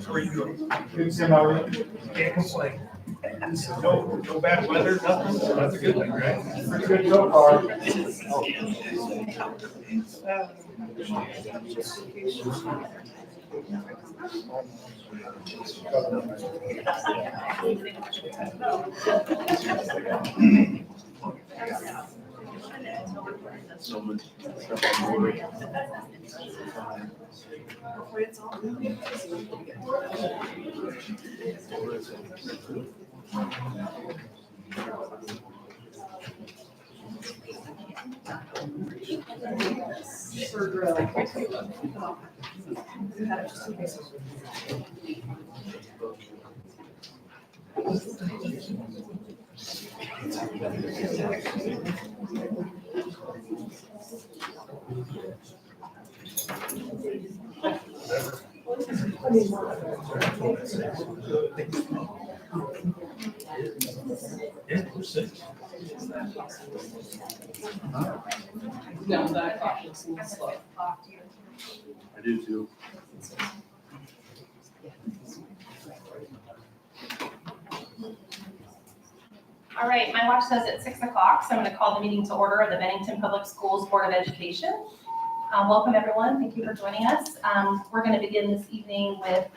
Where you going? Good, Sam, how are you? Can't complain. No bad weather, nothing. That's a good thing, right? Pretty good so far. No, that caution seems slow. I do too. All right, my watch says it's 6 o'clock, so I'm going to call the meeting to order of the Bennington Public Schools Board of Education. Welcome, everyone. Thank you for joining us. We're going to begin this evening with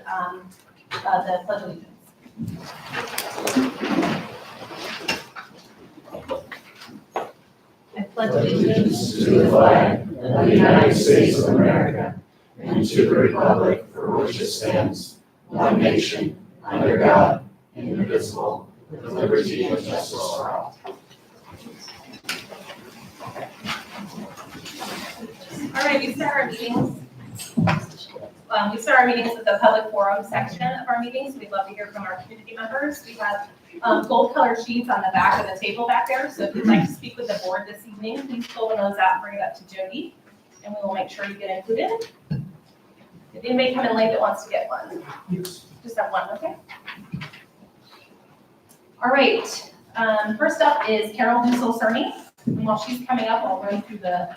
the Pledge of Allegiance. I pledge allegiance to the flag of the United States of America and to the republic for which it stands, one nation, under God, indivisible, with liberty and justice for all. All right, we start our meetings. We start our meetings with the public forum section of our meetings. We'd love to hear from our community members. We have gold colored sheets on the back of the table back there. So if you'd like to speak with the board this evening, please fill one of those out and bring it up to Jody, and we will make sure you get included. If anybody come in late that wants to get one, just have one, okay? All right, first up is Carol Dussel-Cerny. And while she's coming up, I'll run through the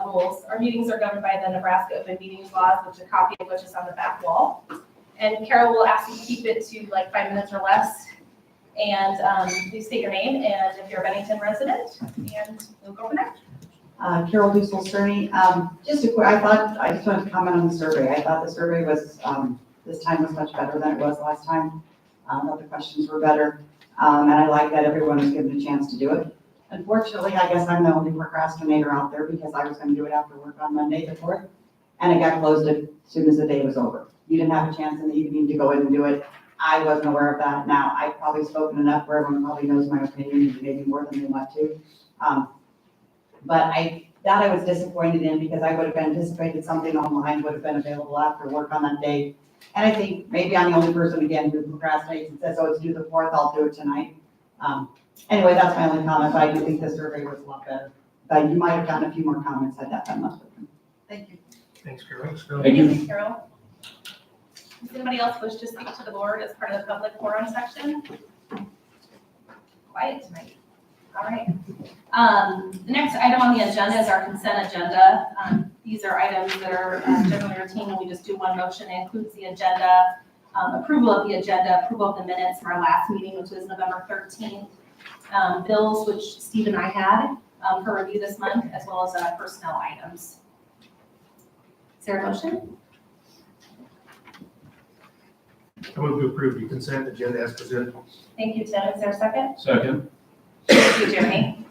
rules. Our meetings are governed by the Nebraska Open Meetings Laws, which a copy of which is on the back wall. And Carol will ask you to keep it to like 5 minutes or less. And please state your name and if you're a Bennington resident, and we'll go from there. Carol Dussel-Cerny. I just wanted to comment on the survey. I thought the survey was, this time was much better than it was last time. I thought the questions were better. And I like that everyone was given a chance to do it. Unfortunately, I guess I'm the only procrastinator out there because I was going to do it after work on Monday the 4th, and it got closed as soon as the day was over. You didn't have a chance in the evening to go in and do it. I wasn't aware of that. Now, I've probably spoken enough where everyone probably knows my opinion, maybe more than they want to. But that I was disappointed in because I would have anticipated something online would have been available after work on that day. And I think maybe I'm the only person again who procrastinates and says, oh, it's due the 4th, I'll do it tonight. Anyway, that's my only comment, but I do think the survey was a lot better. But you might have gotten a few more comments had that been left with them. Thank you. Thanks, Carol. Thank you. Thanks, Carol. Does anybody else wish to speak to the board as part of the public forum section? Quiet tonight. All right. The next item on the agenda is our consent agenda. These are items that are generally routine, and we just do one motion. It includes the agenda, approval of the agenda, approval of the minutes from our last meeting, which was November 13th. Bills, which Steve and I had for review this month, as well as personnel items. Is there a motion? I move to approve the consent agenda as presented. Thank you, Tim. Is there a second? Second. Thank you, Jeremy.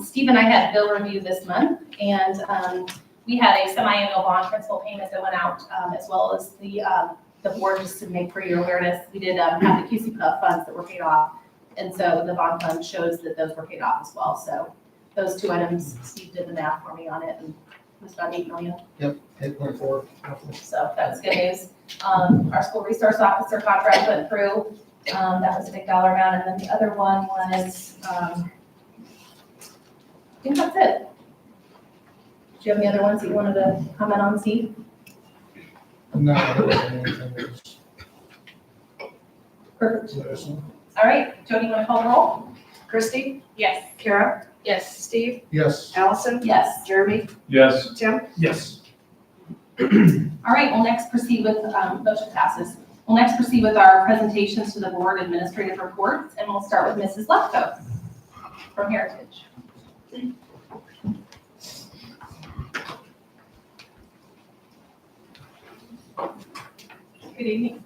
Steve and I had bill review this month, and we had a semi-annual bond principal payment that went out, as well as the board, just to make for your awareness, we did have the QC funds that were paid off. And so the bond fund shows that those were paid off as well. So those two items, Steve did the math for me on it, and it was about 8 million. Yep, 8.4. So that was good news. Our school resource officer contract went through. That was a big dollar amount, and then the other one was, I think that's it. Do you have any other ones that you wanted to comment on, Steve? No, there wasn't anything that was Perfect. noticeable. All right, Jody, you want to call the roll? Christie, Yes. Kara? Yes. Steve, Yes. Allison? Yes. Jeremy, Yes. Tim? Yes. All right, we'll next proceed with, motion passes. We'll next proceed with our presentations to the board administrative reports, and we'll start with Mrs. Lefko from Heritage. Good evening.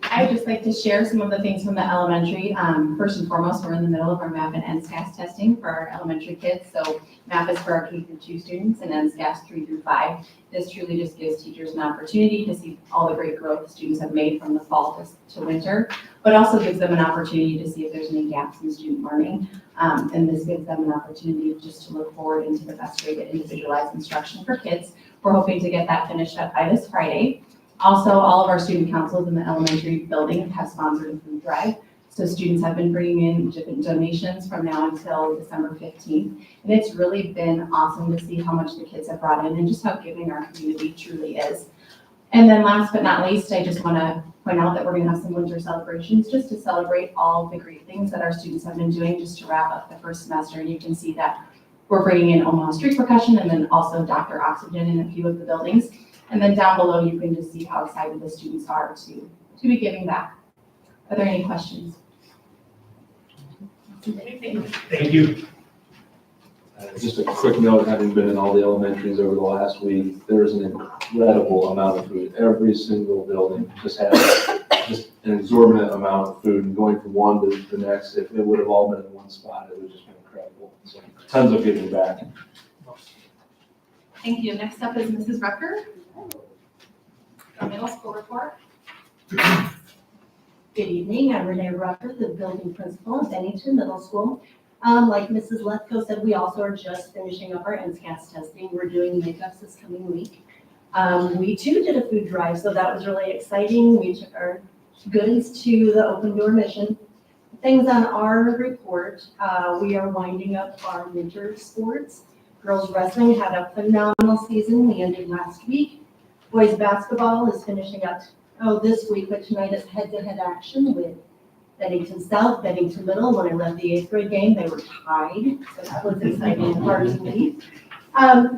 I would just like to share some of the things from the elementary. First and foremost, we're in the middle of our MAP and NSCAS testing for our elementary kids. So MAP is for our K-2 students and NSCAS 3 through 5. This truly just gives teachers an opportunity to see all the great growth the students have made from the fall to winter, but also gives them an opportunity to see if there's any gaps in student learning. And this gives them an opportunity just to look forward into the best way to individualize instruction for kids. We're hoping to get that finished up by this Friday. Also, all of our student councils in the elementary building have sponsored a food drive. So students have been bringing in different donations from now until December 15th. And it's really been awesome to see how much the kids have brought in and just how giving our community truly is. And then last but not least, I just want to point out that we're going to have some winter celebrations just to celebrate all the great things that our students have been doing just to wrap up the first semester. And you can see that we're bringing in Omaha Street Percussion and then also Dr. Oxygen in a few of the buildings. And then down below, you can just see how excited the students are to be giving back. Are there any questions? Thank you. Just a quick note, having been in all the elementaries over the last week, there's an incredible amount of food. Every single building just has just an exorbitant amount of food, and going from one to the next, if it would have all been in one spot, it would have just been incredible. So tons of giving back. Thank you. Next up is Mrs. Rucker. Our middle school report. Good evening, I'm Renee Rucker, the building principal at Bennington Middle School. Like Mrs. Lefko said, we also are just finishing up our NSCAS testing. We're doing makeups this coming week. We too did a food drive, so that was really exciting. We took our goodies to the open door mission. Things on our report, we are winding up our winter sports. Girls wrestling had a phenomenal season. We ended last week. Boys basketball is finishing up, this week, but tonight is head-to-head action with Bennington South, Bennington Middle. When I left the 8th grade game, they were tied, so that was exciting and hard to believe.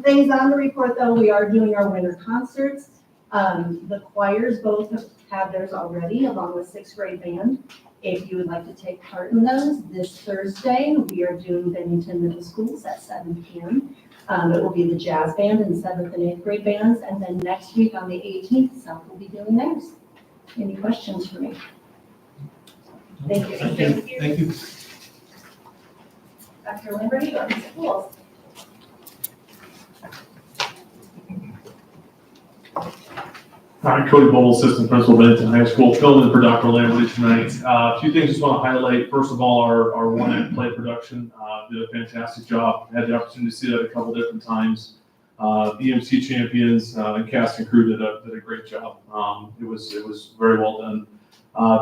Things on the report, though, we are doing our winter concerts. The choirs both have theirs already, along with 6th grade band. If you would like to take part in those, this Thursday, we are doing Bennington Middle Schools at 7 p.m. It will be the jazz band and 7th and 8th grade bands, and then next week on the 18th, South will be doing theirs. Any questions for me? Thank you. Thank you. Dr. Lamberty on schools. Hi, Cody Bowl, Assistant Principal, Bennington High School, filling in for Dr. Lamberty tonight. A few things just want to highlight. First of all, our one-act play production did a fantastic job. Had the opportunity to see that a couple different times. EMC champions and cast and crew did a great job. It was very well done.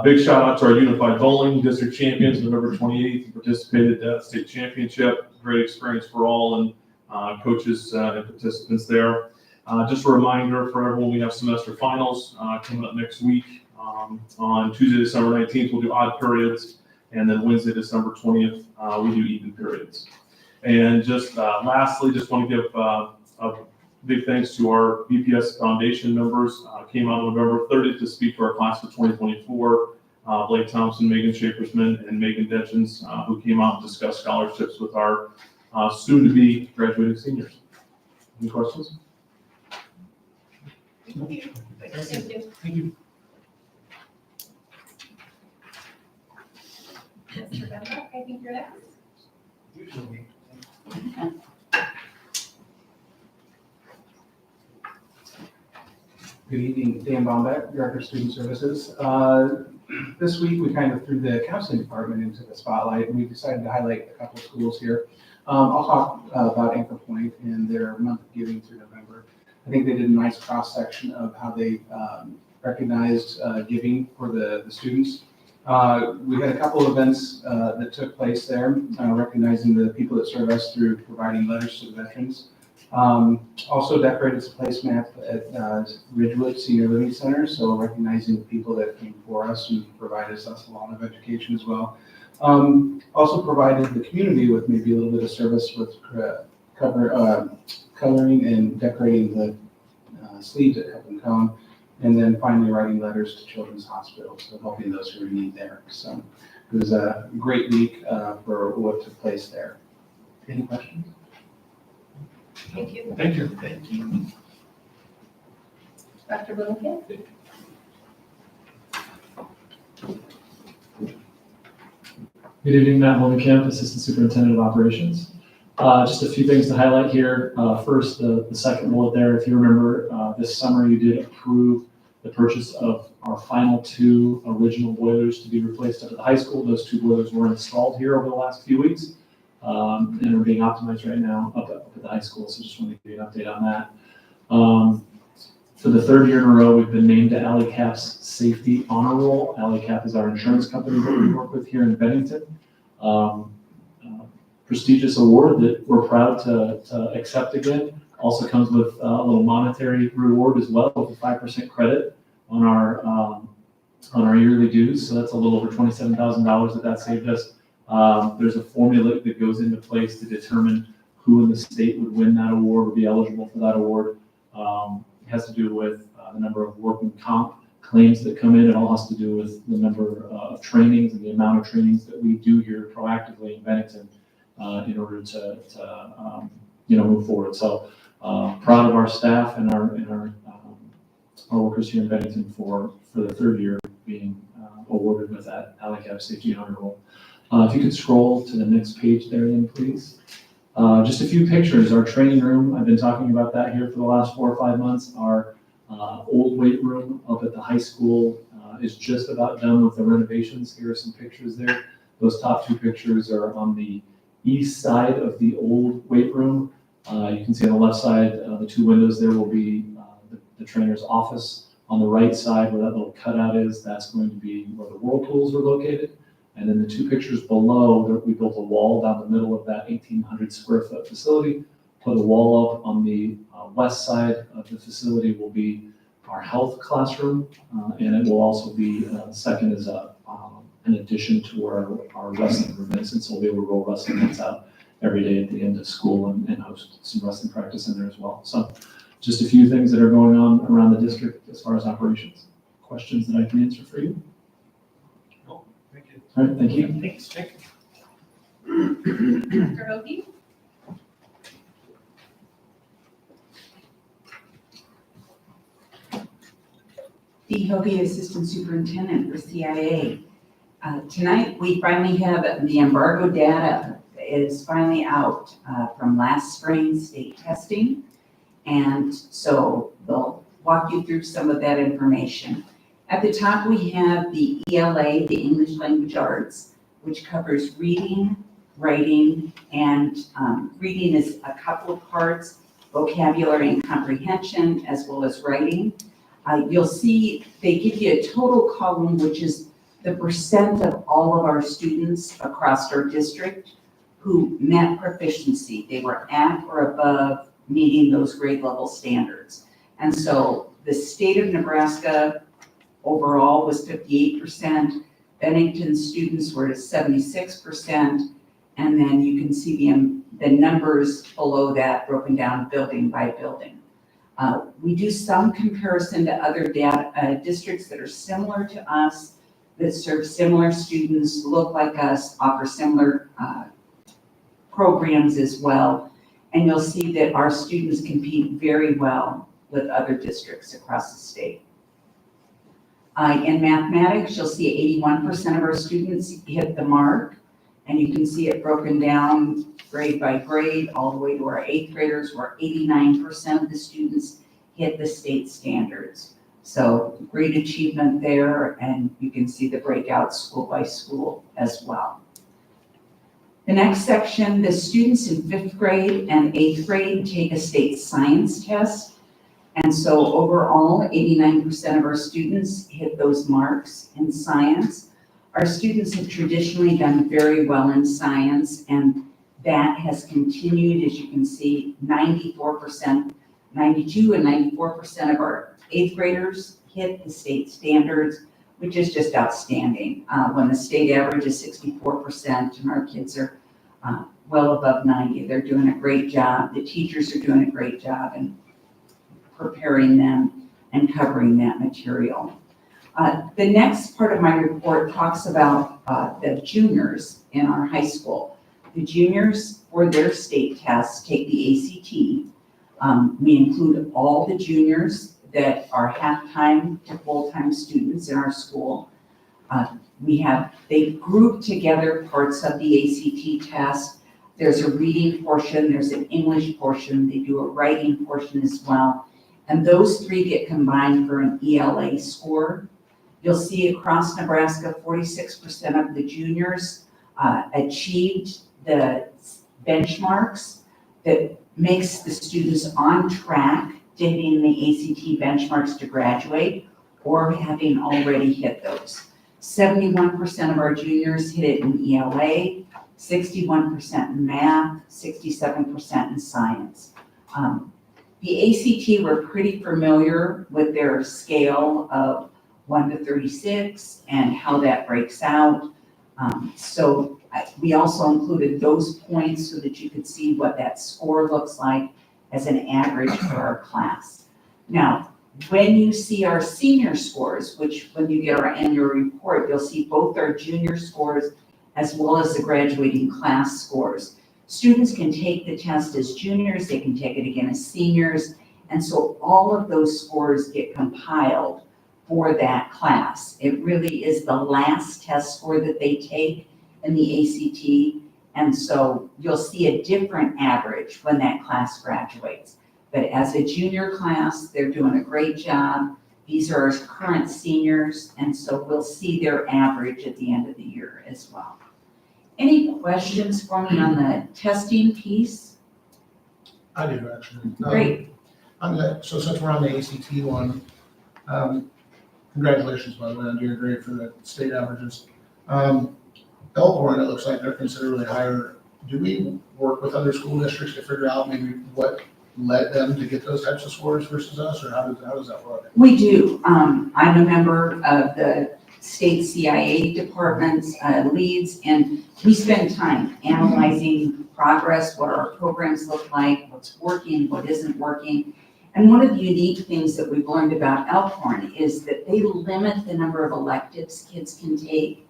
Big shout out to our Unified Bowling District champions, November 28th, who participated at state championship. Great experience for all and coaches and participants there. Just a reminder for everyone, we have semester finals coming up next week. On Tuesday, December 19th, we'll do odd periods, and then Wednesday, December 20th, we do even periods. And just lastly, just want to give a big thanks to our BPS Foundation members. Came out on November 30th to speak to our class of 2024. Blake Thompson, Megan Shapersman, and Megan Detchins, who came out and discussed scholarships with our soon-to-be graduating seniors. Any questions? Thank you. Thank you. Mr. Bembrook, I think you're next. Usually. Good evening, Dan Bombeck, Director of Student Services. This week, we kind of threw the counseling department into the spotlight, and we decided to highlight a couple of schools here. I'll talk about Anchor Point and their month of giving through November. I think they did a nice cross-section of how they recognized giving for the students. We had a couple of events that took place there, recognizing the people that serve us through providing letters to the veterans. Also decorated some placemat at Ridgewood Senior Living Center, so recognizing the people that came before us and provided us a lot of education as well. Also provided the community with maybe a little bit of service with coloring and decorating the sleeves at Cup and Cone, and then finally writing letters to Children's Hospital, so helping those who are in need there. So it was a great week for what took place there. Any questions? Thank you. Thank you. Thank you. Dr. Littlefield? Good evening, Matt Holmkamp, Assistant Superintendent of Operations. Just a few things to highlight here. First, the second bullet there, if you remember, this summer you did approve the purchase of our final 2 original boilers to be replaced up at the high school. Those 2 boilers were installed here over the last few weeks and are being optimized right now up at the high school. So just wanted to give you an update on that. For the 3rd year in a row, we've been named to ALICAP's Safety Honor Roll. ALICAP is our insurance company that we work with here in Bennington. Prestigious award that we're proud to accept again. Also comes with a little monetary reward as well, with a 5% credit on our yearly dues. So that's a little over $27,000 that saved us. There's a formula that goes into place to determine who in the state would win that award or be eligible for that award. It has to do with the number of workman comp claims that come in. It all has to do with the number of trainings and the amount of trainings that we do here proactively in Bennington in order to move forward. So proud of our staff and our workers here in Bennington for the 3rd year being awarded with that ALICAP Safety Honor Roll. If you could scroll to the next page there then, please. Just a few pictures. Our training room, I've been talking about that here for the last 4 or 5 months. Our old weight room up at the high school is just about done with the renovations. Here are some pictures there. Those top 2 pictures are on the east side of the old weight room. You can see on the left side, the 2 windows there will be the trainer's office. On the right side where that little cutout is, that's going to be where the whirlpools are located. And then the 2 pictures below, we built a wall down the middle of that 1,800 square foot facility. Put a wall up on the west side of the facility will be our health classroom, and it will also be second as an addition to our wrestling room. And since we'll be able to roll wrestling nights out every day at the end of school and host some wrestling practice in there as well. So just a few things that are going on around the district as far as operations. Questions that I can answer for you? No, thank you. All right, thank you. Thanks. Thank you. Dr. Hoagie? Dee Hoagie, Assistant Superintendent for CIA. Tonight, we finally have the embargo data is finally out from last spring's state testing. And so they'll walk you through some of that information. At the top, we have the ELA, the English Language Arts, which covers reading, writing, and reading is a couple of parts, vocabulary and comprehension, as well as writing. You'll see they give you a total column, which is the percent of all of our students across our district who met proficiency. They were at or above meeting those grade level standards. And so the state of Nebraska overall was 58%. Bennington students were at 76%. And then you can see the numbers below that broken down building by building. We do some comparison to other districts that are similar to us, that serve similar students, look like us, offer similar programs as well. And you'll see that our students compete very well with other districts across the state. In mathematics, you'll see 81% of our students hit the mark, and you can see it broken down grade by grade, all the way to our 8th graders, where 89% of the students hit the state standards. So great achievement there, and you can see the breakout school by school as well. The next section, the students in 5th grade and 8th grade take a state science test. And so overall, 89% of our students hit those marks in science. Our students have traditionally done very well in science, and that has continued. As you can see, 94%, 92 and 94% of our eighth graders hit the state standards, which is just outstanding. When the state average is 64% and our kids are well above 90, they're doing a great job. The teachers are doing a great job in preparing them and covering that material. The next part of my report talks about the juniors in our high school. The juniors, for their state tests, take the ACT. We include all the juniors that are half-time to full-time students in our school. They group together parts of the ACT test. There's a reading portion, there's an English portion, they do a writing portion as well. And those three get combined for an ELA score. You'll see across Nebraska, 46% of the juniors achieved the benchmarks that makes the students on track to hitting the ACT benchmarks to graduate or having already hit those. 71% of our juniors hit it in ELA, 61% in math, 67% in science. The ACT, we're pretty familiar with their scale of 1 to 36 and how that breaks out. We also included those points so that you could see what that score looks like as an average for our class. Now, when you see our senior scores, which when you get our annual report, you'll see both our junior scores as well as the graduating class scores. Students can take the test as juniors, they can take it again as seniors, and so all of those scores get compiled for that class. It really is the last test score that they take in the ACT, and so you'll see a different average when that class graduates. But as a junior class, they're doing a great job. These are our current seniors, and so we'll see their average at the end of the year as well. Any questions for me on the testing piece? I do, actually. Great. So since we're on the ACT one, congratulations, by the way, on doing great for the state averages. Elkhorn, it looks like they're considerably higher. Do we work with other school districts to figure out maybe what led them to get those types of scores versus us, or how does that work? We do. I'm a member of the state CIA department's leads, and we spend time analyzing progress, what our programs look like, what's working, what isn't working. And one of the unique things that we've learned about Elkhorn is that they limit the number of electives kids can take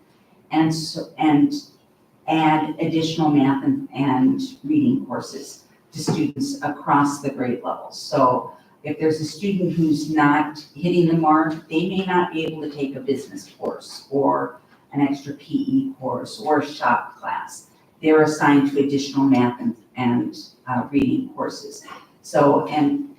and add additional math and reading courses to students across the grade levels. So if there's a student who's not hitting the mark, they may not be able to take a business course or an extra PE course or a shop class. They're assigned to additional math and reading courses. So, and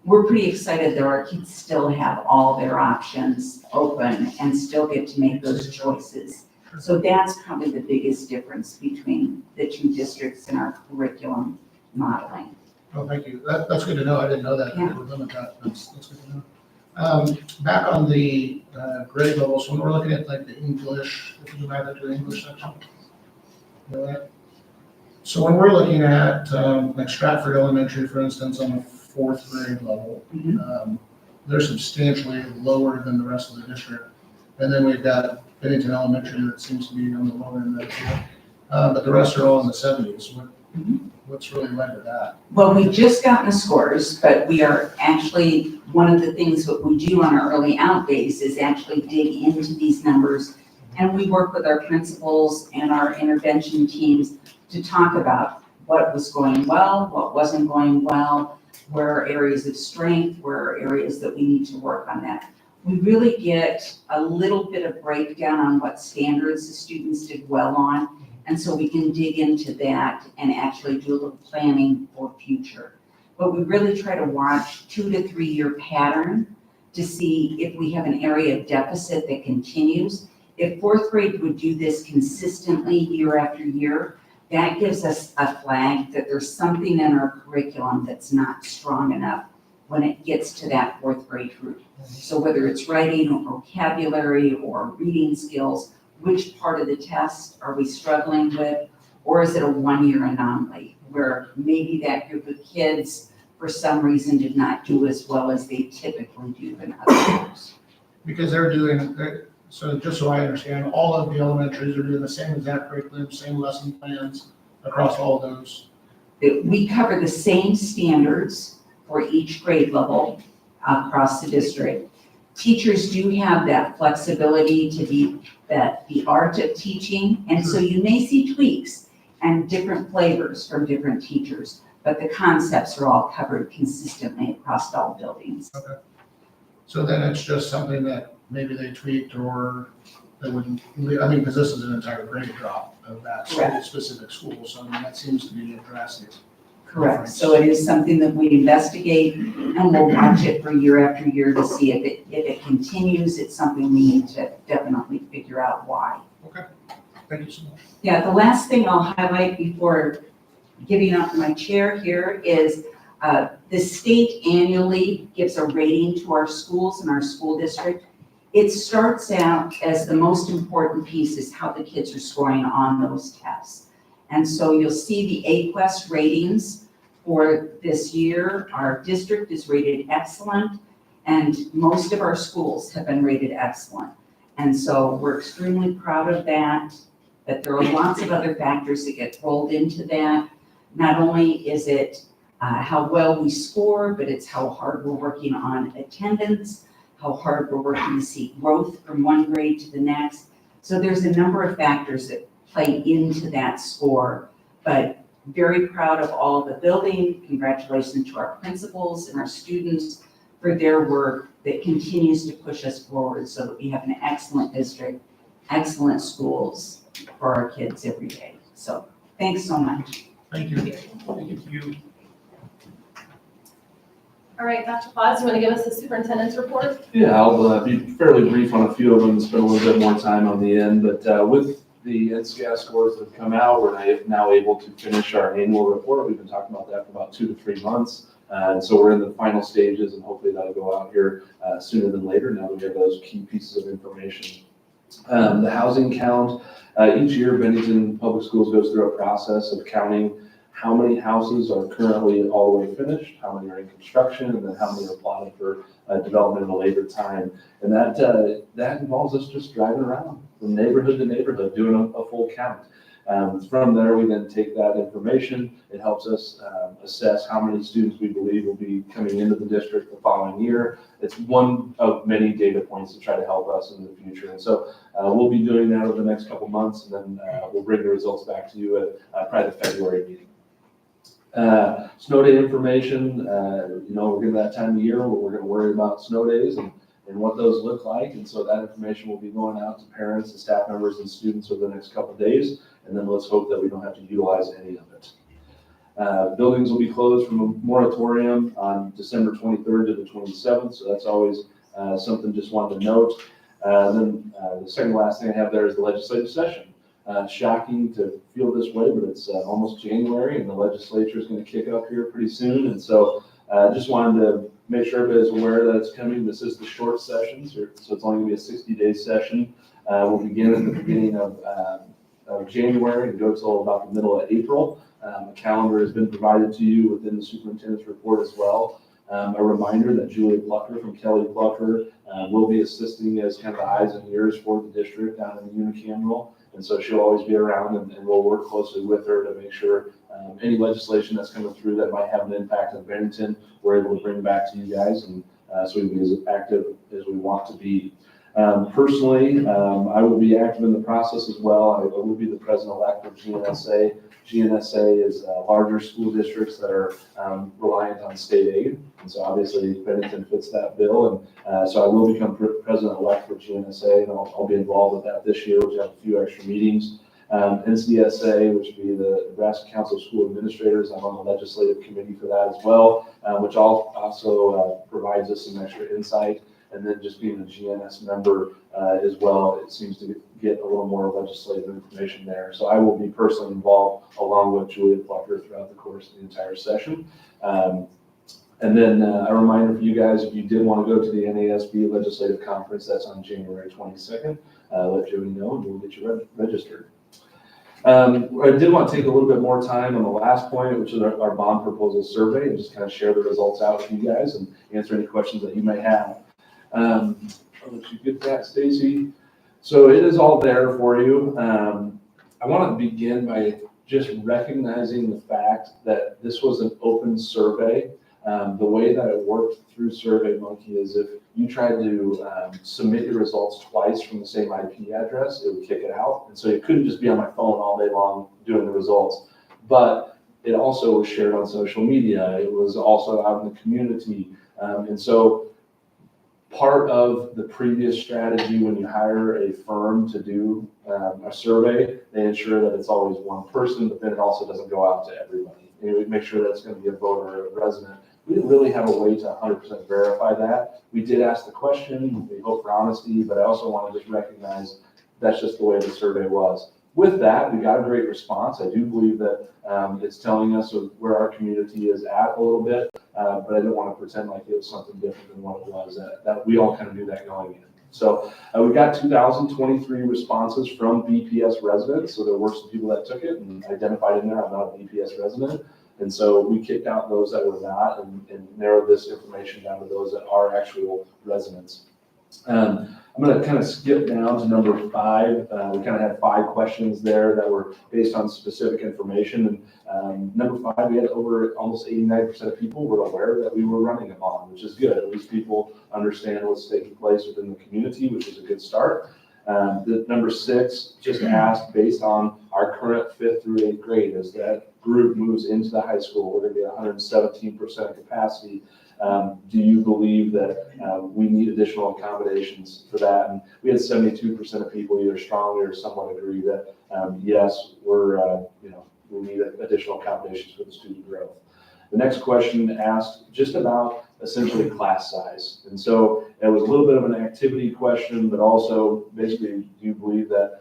we're pretty excited that our kids still have all their options open and still get to make those choices. So that's probably the biggest difference between the two districts in our curriculum modeling. Oh, thank you. That's good to know. I didn't know that. Yeah. They would limit that. That's good to know. Back on the grade levels, when we're looking at like the English, if you add that to the English section. You know that? So when we're looking at like Stratford Elementary, for instance, on the 4th grade level, they're substantially lower than the rest of the district. And then we've got Bennington Elementary that seems to be on the lower end of that. But the rest are all in the 70s. What's really led to that? Well, we've just gotten the scores, but we are actually, one of the things that we do on our early out days is actually dig into these numbers. And we work with our principals and our intervention teams to talk about what was going well, what wasn't going well, where are areas of strength, where are areas that we need to work on that. We really get a little bit of breakdown on what standards the students did well on. And so we can dig into that and actually do a little planning for future. But we really try to watch 2 to 3 year pattern to see if we have an area of deficit that continues. If 4th grade would do this consistently year after year, that gives us a flag that there's something in our curriculum that's not strong enough when it gets to that 4th grade group. So whether it's writing or vocabulary or reading skills, which part of the test are we struggling with? Or is it a one-year anomaly where maybe that group of kids, for some reason, did not do as well as they typically do in other years? Because so just so I understand, all of the elementaries are doing the same exact curriculum, same lesson plans across all those. We cover the same standards for each grade level across the district. Teachers do have that flexibility to be the art of teaching, and so you may see tweaks and different flavors from different teachers, but the concepts are all covered consistently across all buildings. Okay. So then it's just something that maybe they tweaked or they wouldn't, because this is an entire grade drop of that Correct. specific school, so that seems to be a drastic. Correct, so it is something that we investigate and we'll watch it for year after year to see if it continues. It's something we need to definitely figure out why. Okay, thank you so much. Yeah, the last thing I'll highlight before giving up my chair here is the state annually gives a rating to our schools and our school district. It starts out as the most important piece is how the kids are scoring on those tests. And so you'll see the AQuest ratings for this year. Our district is rated excellent, and most of our schools have been rated excellent. And so we're extremely proud of that, but there are lots of other factors that get rolled into that. Not only is it how well we score, but it's how hard we're working on attendance, how hard we're working to see growth from one grade to the next. So there's a number of factors that play into that score, but very proud of all the building. Congratulations to our principals and our students for their work that continues to push us forward so that we have an excellent district, excellent schools for our kids every day. So thanks so much. Thank you. Thank you. All right, Dr. Claus, you want to give us the superintendent's report? Yeah, I'll be fairly brief on a few of them, spend a little bit more time on the end, but with the NCS scores that have come out, we're now able to finish our annual report. We've been talking about that for about 2 to 3 months. And so we're in the final stages, and hopefully that'll go out here sooner than later now that we have those key pieces of information. The housing count, each year Bennington Public Schools goes through a process of counting how many houses are currently all the way finished, how many are in construction, and then how many are plotted for development in a later time. And that involves us just driving around from neighborhood to neighborhood, doing a full count. From there, we then take that information. It helps us assess how many students we believe will be coming into the district the following year. It's one of many data points to try to help us in the future. And so we'll be doing that over the next couple months, and then we'll bring the results back to you at probably the February meeting. Snow day information, we're getting that time of year where we're going to worry about snow days and what those look like. And so that information will be going out to parents and staff members and students over the next couple of days. And then let's hope that we don't have to utilize any of it. Buildings will be closed from a moratorium on December 23rd to the 27th. So that's always something just wanted to note. Then the second last thing I have there is the legislative session. Shocking to feel this way, but it's almost January and the legislature is going to kick up here pretty soon. And so just wanted to make sure everybody's aware that it's coming. This is the short session, so it's only going to be a 60-day session. We'll begin at the beginning of January and go till about the middle of April. A calendar has been provided to you within the superintendent's report as well. A reminder that Julia Plucker from Kelly Plucker will be assisting as kind of the eyes and ears for the district down in the unicameral. And so she'll always be around, and we'll work closely with her to make sure any legislation that's coming through that might have an impact on Bennington, we're able to bring back to you guys, and so we can be as active as we want to be. Personally, I will be active in the process as well. I will be the president-elect of GNSA. GNSA is larger school districts that are reliant on state aid. And so obviously Bennington fits that bill. And so I will become president-elect for GNSA, and I'll be involved with that this year, which have a few extra meetings. NCSA, which would be the Nebraska Council of School Administrators. I'm on the legislative committee for that as well, which also provides us some extra insight. And then just being a GNS member as well, it seems to get a little more legislative information there. So I will be personally involved along with Julia Plucker throughout the course of the entire session. And then a reminder for you guys, if you did want to go to the NASB Legislative Conference, that's on January 22nd. Let Joey know and we'll get you registered. I did want to take a little bit more time on the last point, which is our bond proposal survey, and just kind of share the results out with you guys and answer any questions that you may have. I'll let you get that, Stacy. So it is all there for you. I want to begin by just recognizing the fact that this was an open survey. The way that it worked through SurveyMonkey is if you tried to submit your results twice from the same IP address, it would kick it out. And so you couldn't just be on my phone all day long doing the results. But it also was shared on social media. It was also out in the community. And so part of the previous strategy when you hire a firm to do a survey, they ensure that it's always one person, but then it also doesn't go out to everybody. And we make sure that it's going to be a voter or a resident. We didn't really have a way to 100% verify that. We did ask the question, we hope for honesty, but I also want to just recognize that's just the way the survey was. With that, we got a great response. I do believe that it's telling us where our community is at a little bit, but I didn't want to pretend like it was something different than what it was, that we all kind of knew that going in. So we got 2,023 responses from BPS residents. So there were some people that took it and identified in there, I'm not a BPS resident. And so we kicked out those that were not and narrowed this information down to those that are actual residents. I'm going to kind of skip down to number 5. We kind of had 5 questions there that were based on specific information. And number 5, we had over almost 89% of people were aware that we were running a bond, which is good. At least people understand what's taking place within the community, which is a good start. The number 6 just asked based on our current 5th through 8th grade, as that group moves into the high school, we're going to be 117% capacity. Do you believe that we need additional accommodations for that? And we had 72% of people either strongly or somewhat agree that yes, we need additional accommodations for the student growth. The next question asked just about essentially class size. And so it was a little bit of an activity question, but also basically, do you believe that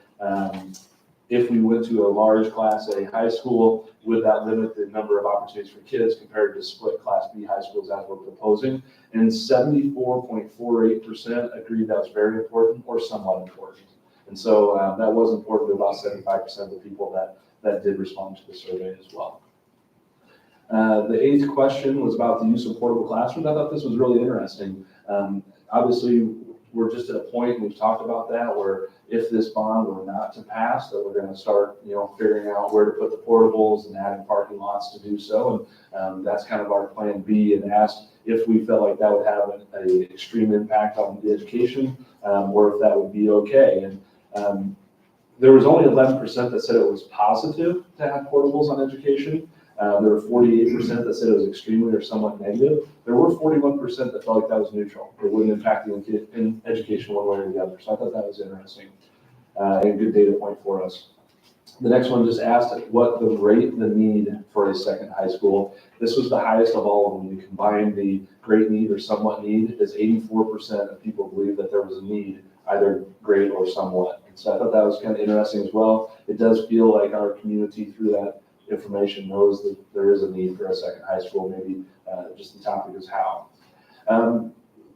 if we went to a large class A high school, would that limit the number of opportunities for kids compared to split class B high schools as we're proposing? And 74.48% agreed that was very important or somewhat important. And so that was important to about 75% of the people that did respond to the survey as well. The 8th question was about the use of portable classrooms. I thought this was really interesting. Obviously, we're just at a point, and we've talked about that, where if this bond were not to pass, that we're going to start, figuring out where to put the portables and adding parking lots to do so. And that's kind of our plan B, and asked if we felt like that would have an extreme impact on the education, or if that would be okay. And there was only 11% that said it was positive to have portables on education. There were 48% that said it was extremely or somewhat negative. There were 41% that felt like that was neutral. It wouldn't impact the education one way or the other. So I thought that was interesting and a good data point for us. The next one just asked what the need for a second high school. This was the highest of all of them. You combine the great need or somewhat need, as 84% of people believe that there was a need, either great or somewhat. And so I thought that was kind of interesting as well. It does feel like our community through that information knows that there is a need for a second high school. Maybe just the topic is how.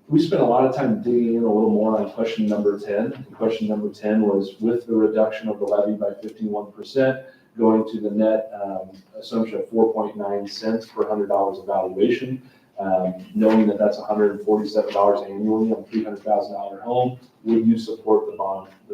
We spent a lot of time digging in a little more on question number 10. And question number 10 was, with the reduction of the levy by 51%, going to the net assumption of 4.9 cents per $100 of valuation, knowing that that's $147 annually on a $300,000 home, would you support the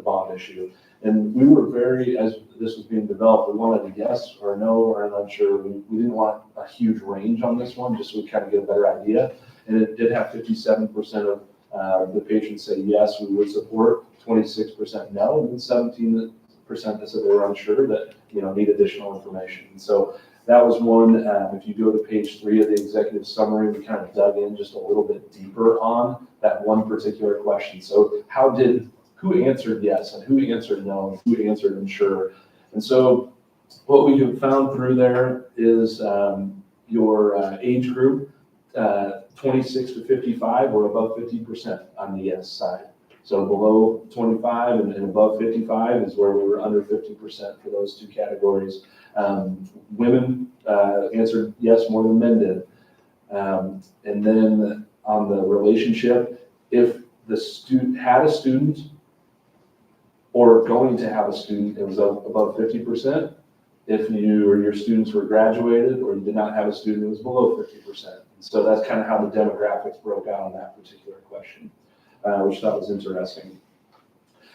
bond issue? And we were very, as this was being developed, we wanted a yes or no or an unsure. We didn't want a huge range on this one, just so we kind of get a better idea. And it did have 57% of the patrons say yes, we would support, 26% no, and then 17% that said they were unsure, that need additional information. And so that was one. If you go to page 3 of the executive summary, we kind of dug in just a little bit deeper on that one particular question. So who answered yes and who answered no and who answered unsure? And so what we have found through there is your age group, 26 to 55, or above 50% on the yes side. So below 25 and above 55 is where we were under 50% for those two categories. Women answered yes more than men did. And then on the relationship, if the student had a student or going to have a student, it was above 50%. If you or your students were graduated or you did not have a student, it was below 50%. And so that's kind of how the demographics broke out on that particular question, which I thought was interesting.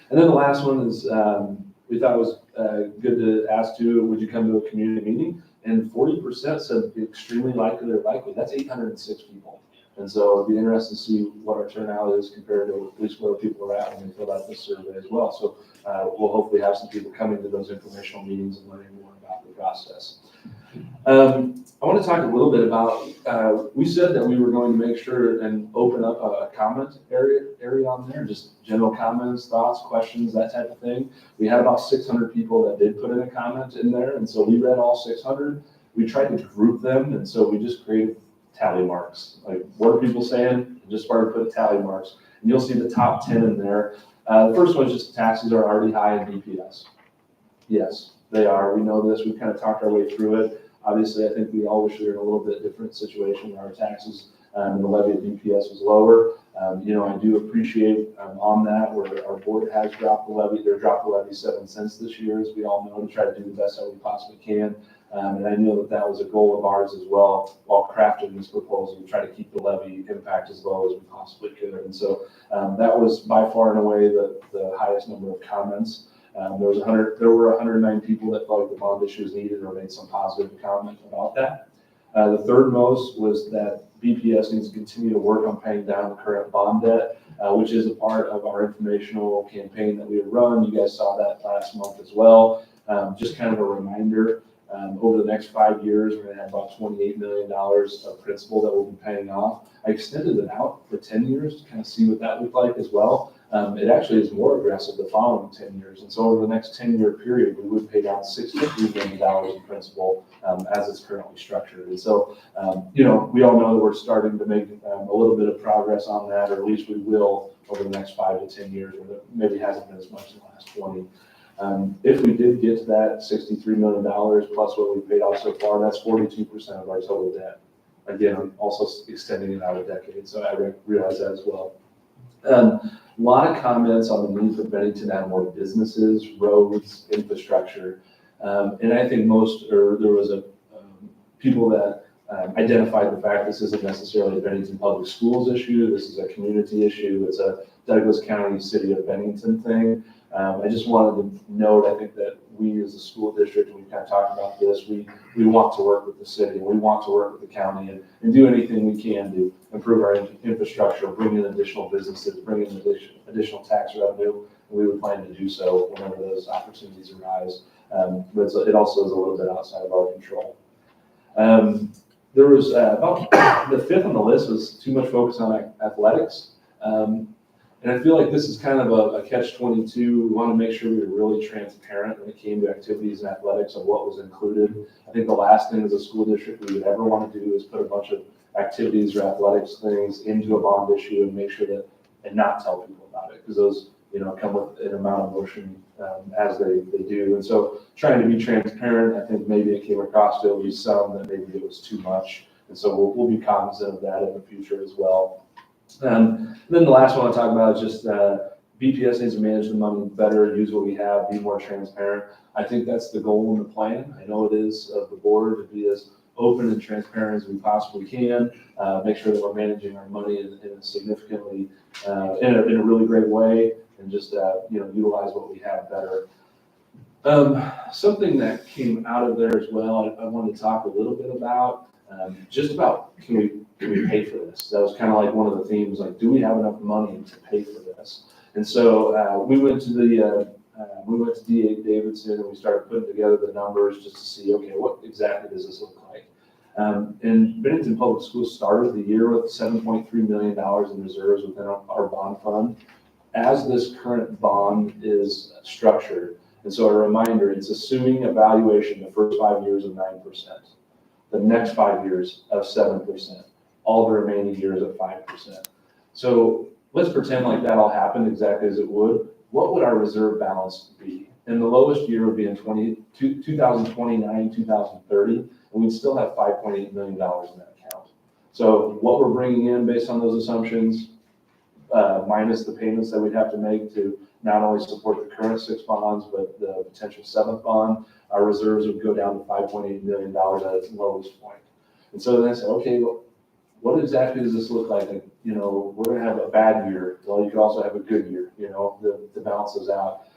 And then the last one is, we thought it was good to ask too, would you come to a community meeting? And 40% said extremely likely or likely. That's 806 people. And so it'd be interesting to see what our turnout is compared to at least where people are at when they fill out this survey as well. So we'll hopefully have some people coming to those informational meetings and learning more about the process. I want to talk a little bit about, we said that we were going to make sure and open up a comment area on there, just general comments, thoughts, questions, that type of thing. We had about 600 people that did put in a comment in there, and so we read all 600. We tried to group them, and so we just created tally marks. Like, what are people saying? And just started to put tally marks. And you'll see the top 10 in there. The first one is just taxes are already high in BPS. Yes, they are. We know this. We've kind of talked our way through it. Obviously, I think we all wish we were in a little bit different situation where our taxes and the levy of BPS was lower. I do appreciate on that where our board has dropped the levy. They dropped the levy 7 cents this year, as we all know, to try to do the best that we possibly can. And I know that that was a goal of ours as well while crafting this proposal, to try to keep the levy impact as low as we possibly could. And so that was by far and away the highest number of comments. There were 109 people that felt like the bond issue was needed or made some positive comment about that. The third most was that BPS needs to continue to work on paying down the current bond debt, which is a part of our informational campaign that we have run. You guys saw that last month as well. Just kind of a reminder, over the next 5 years, we're going to have about $28 million of principal that we'll be paying off. I extended it out for 10 years to kind of see what that looked like as well. It actually is more aggressive the following 10 years. And so over the next 10-year period, we would pay down $63 million in principal as it's currently structured. And so, we all know that we're starting to make a little bit of progress on that, or at least we will over the next 5 to 10 years, where it maybe hasn't been as much in the last 20. If we did get to that $63 million plus what we've paid out so far, that's 42% of our total debt. Again, also extending it out a decade, so I realize that as well. A lot of comments on the need for Bennington to have more businesses, roads, infrastructure. And I think there was people that identified the fact this isn't necessarily a Bennington Public Schools issue. This is a community issue. It's a Douglas County, City of Bennington thing. I just wanted to note, I think that we as a school district, and we kind of talked about this, we want to work with the city, and we want to work with the county and do anything we can to improve our infrastructure, bring in additional businesses, bring in additional tax revenue. And we would plan to do so whenever those opportunities arise. But it also is a little bit outside of our control. There was about the fifth on the list was too much focus on athletics. And I feel like this is kind of a catch-22. We want to make sure we were really transparent when it came to activities and athletics and what was included. I think the last thing as a school district we would ever want to do is put a bunch of activities or athletics things into a bond issue and make sure that, and not tell people about it, because those, come with an amount of motion as they do. And so trying to be transparent, I think maybe it came across to at least some that maybe it was too much. And so we'll be cognizant of that in the future as well. Then the last one I'll talk about is just BPS needs to manage the money better, use what we have, be more transparent. I think that's the goal in the plan. I know it is of the board to be as open and transparent as we possibly can, make sure that we're managing our money in a significantly, in a really great way, and just, utilize what we have better. Something that came out of there as well, I wanted to talk a little bit about, just about can we pay for this? That was kind of like one of the themes, like, do we have enough money to pay for this? And so we went to D.A. Davidson and we started putting together the numbers just to see, okay, what exactly does this look like? And Bennington Public Schools started the year with $7.3 million in reserves within our bond fund. As this current bond is structured, and so a reminder, it's assuming a valuation the first 5 years of 9%, the next 5 years of 7%, all the remaining years at 5%. So let's pretend like that all happened exactly as it would. What would our reserve balance be? And the lowest year would be in 2029, 2030, and we'd still have $5.8 million in that account. So what we're bringing in based on those assumptions, minus the payments that we'd have to make to not only support the current 6 bonds, but the potential 7th bond, our reserves would go down to $5.8 million at its lowest point. And so then I said, okay, well, what exactly does this look like? And, we're gonna have a bad year. Well, you could also have a good year, to balance those out.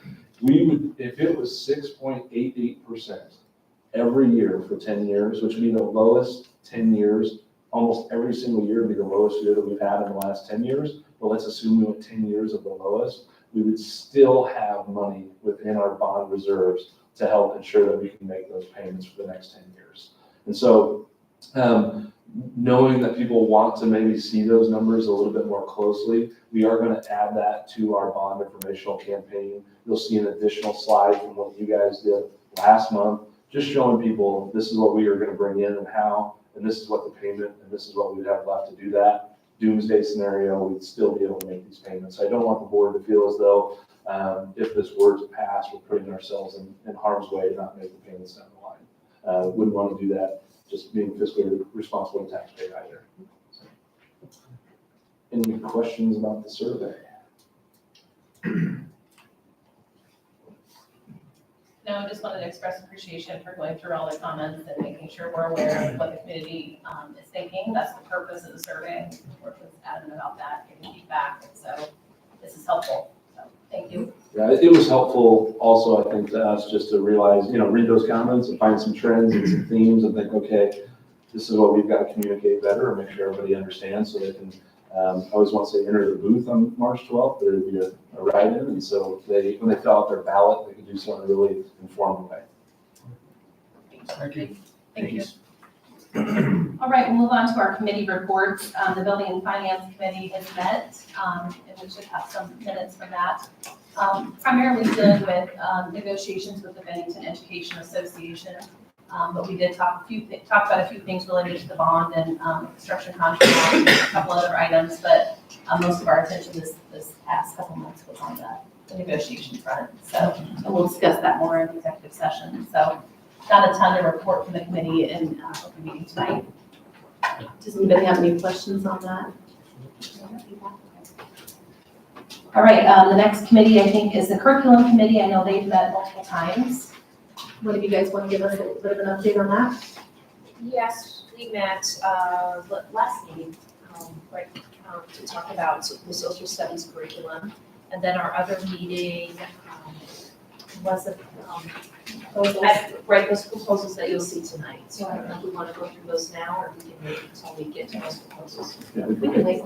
We would, if it was 6.88% every year for 10 years, which would be the lowest 10 years, almost every single year would be the lowest year that we've had in the last 10 years. But let's assume we went 10 years of the lowest. We would still have money within our bond reserves to help ensure that we can make those payments for the next 10 years. And so, knowing that people want to maybe see those numbers a little bit more closely, we are going to add that to our bond informational campaign. You'll see an additional slide from what you guys did last month, just showing people this is what we are going to bring in and how, and this is what the payment, and this is what we would have left to do that. Doomsday scenario, we'd still be able to make these payments. I don't want the board to feel as though if this were to pass, we're putting ourselves in harm's way to not make the payments down the line. Wouldn't want to do that, just being fiscally responsible and taxpayer either. So. Any questions about the survey? No, just wanted to express appreciation for going through all the comments and making sure we're aware of what the community is thinking. That's the purpose of the survey. We're adamant about that, giving feedback, and so this is helpful. So thank you. Yeah, it was helpful also, I think, to us just to realize, read those comments and find some trends and some themes and think, okay, this is what we've got to communicate better or make sure everybody understands so they can, I always want to say enter the booth on March 12th, there would be a write-in, and so when they fill out their ballot, they can do so in a really informed way. Thank you. Thank you. All right, we'll move on to our committee reports. The Building and Finance Committee has met, and we should have some minutes from that. Primarily dealing with negotiations with the Bennington Education Association. But we did talk about a few things related to the bond and construction contract, and a couple other items, but most of our attention this past couple months was on the negotiation front. So, and we'll discuss that more in executive session. So, not a ton to report from the committee in open meeting tonight. Does anybody have any questions on that? All right, the next committee I think is the curriculum committee. I know they've met multiple times. What do you guys want to give us a little bit of an update on that? Yes, we met last meeting, to talk about the social studies curriculum. And then our other meeting was those proposals that you'll see tonight. So I don't know if we want to go through those now or we can wait until we get to those proposals. We can wait.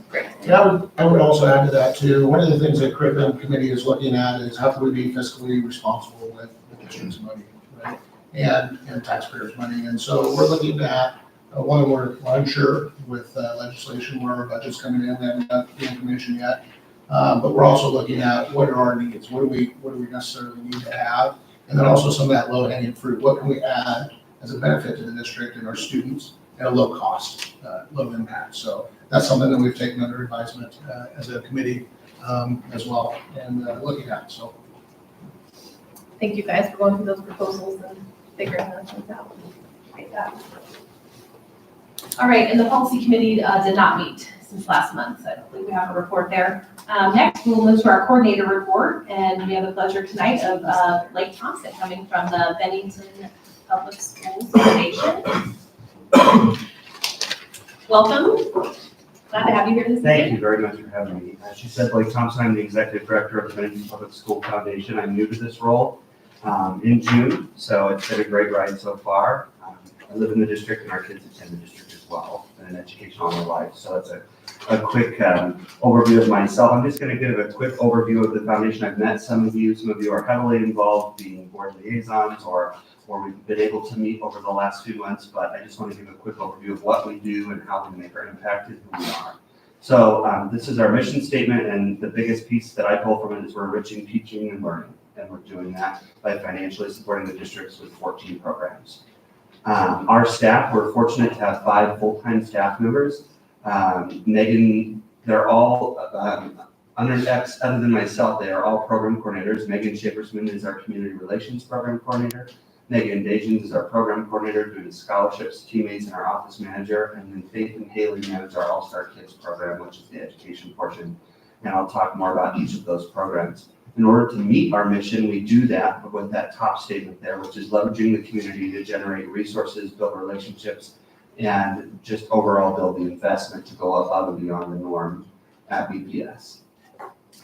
Great. Yeah, I would also add to that too. One of the things that curriculum committee is looking at is how can we be fiscally responsible with the district's money, right? And taxpayers' money. And so we're looking at one, we're unsure with legislation where our budget's coming in. We haven't got the information yet. But we're also looking at what are our needs? What do we necessarily need to have? And then also some of that low-hanging fruit. What can we add as a benefit to the district and our students at a low cost, low impact? So that's something that we've taken under advisement as a committee as well and looking at. So Thank you guys for going through those proposals and figuring those things out. Great job. All right, and the policy committee did not meet since last month, so I don't believe we have a report there. Next, we'll move to our coordinator report, and we have the pleasure tonight of Blake Thompson coming from the Bennington Public Schools Foundation. Welcome. Glad to have you here this evening. Thank you very much for having me. As you said, Blake Thompson, I'm the executive director of the Bennington Public School Foundation. I'm new to this role in June, so it's been a great ride so far. I live in the district and our kids attend the district as well, and an education all their life. So it's a quick overview of myself. I'm just going to give a quick overview of the foundation. I've met some of you are heavily involved being board liaisons or we've been able to meet over the last few months, but I just want to give a quick overview of what we do and how we make our impact and who we are. So this is our mission statement, and the biggest piece that I pull from it is we're enriching teaching and learning, and we're doing that by financially supporting the districts with 14 programs. Our staff, we're fortunate to have 5 full-time staff members. Megan, they're all, other than myself, they are all program coordinators. Megan Shapersman is our community relations program coordinator. Megan Dajins is our program coordinator due to scholarships, teammates, and our office manager. And then Faith and Haley manage our All-Star Kids program, which is the education portion. And I'll talk more about each of those programs. In order to meet our mission, we do that with that top statement there, which is leveraging the community to generate resources, build relationships, and just overall build the investment to go above and beyond the norm at BPS.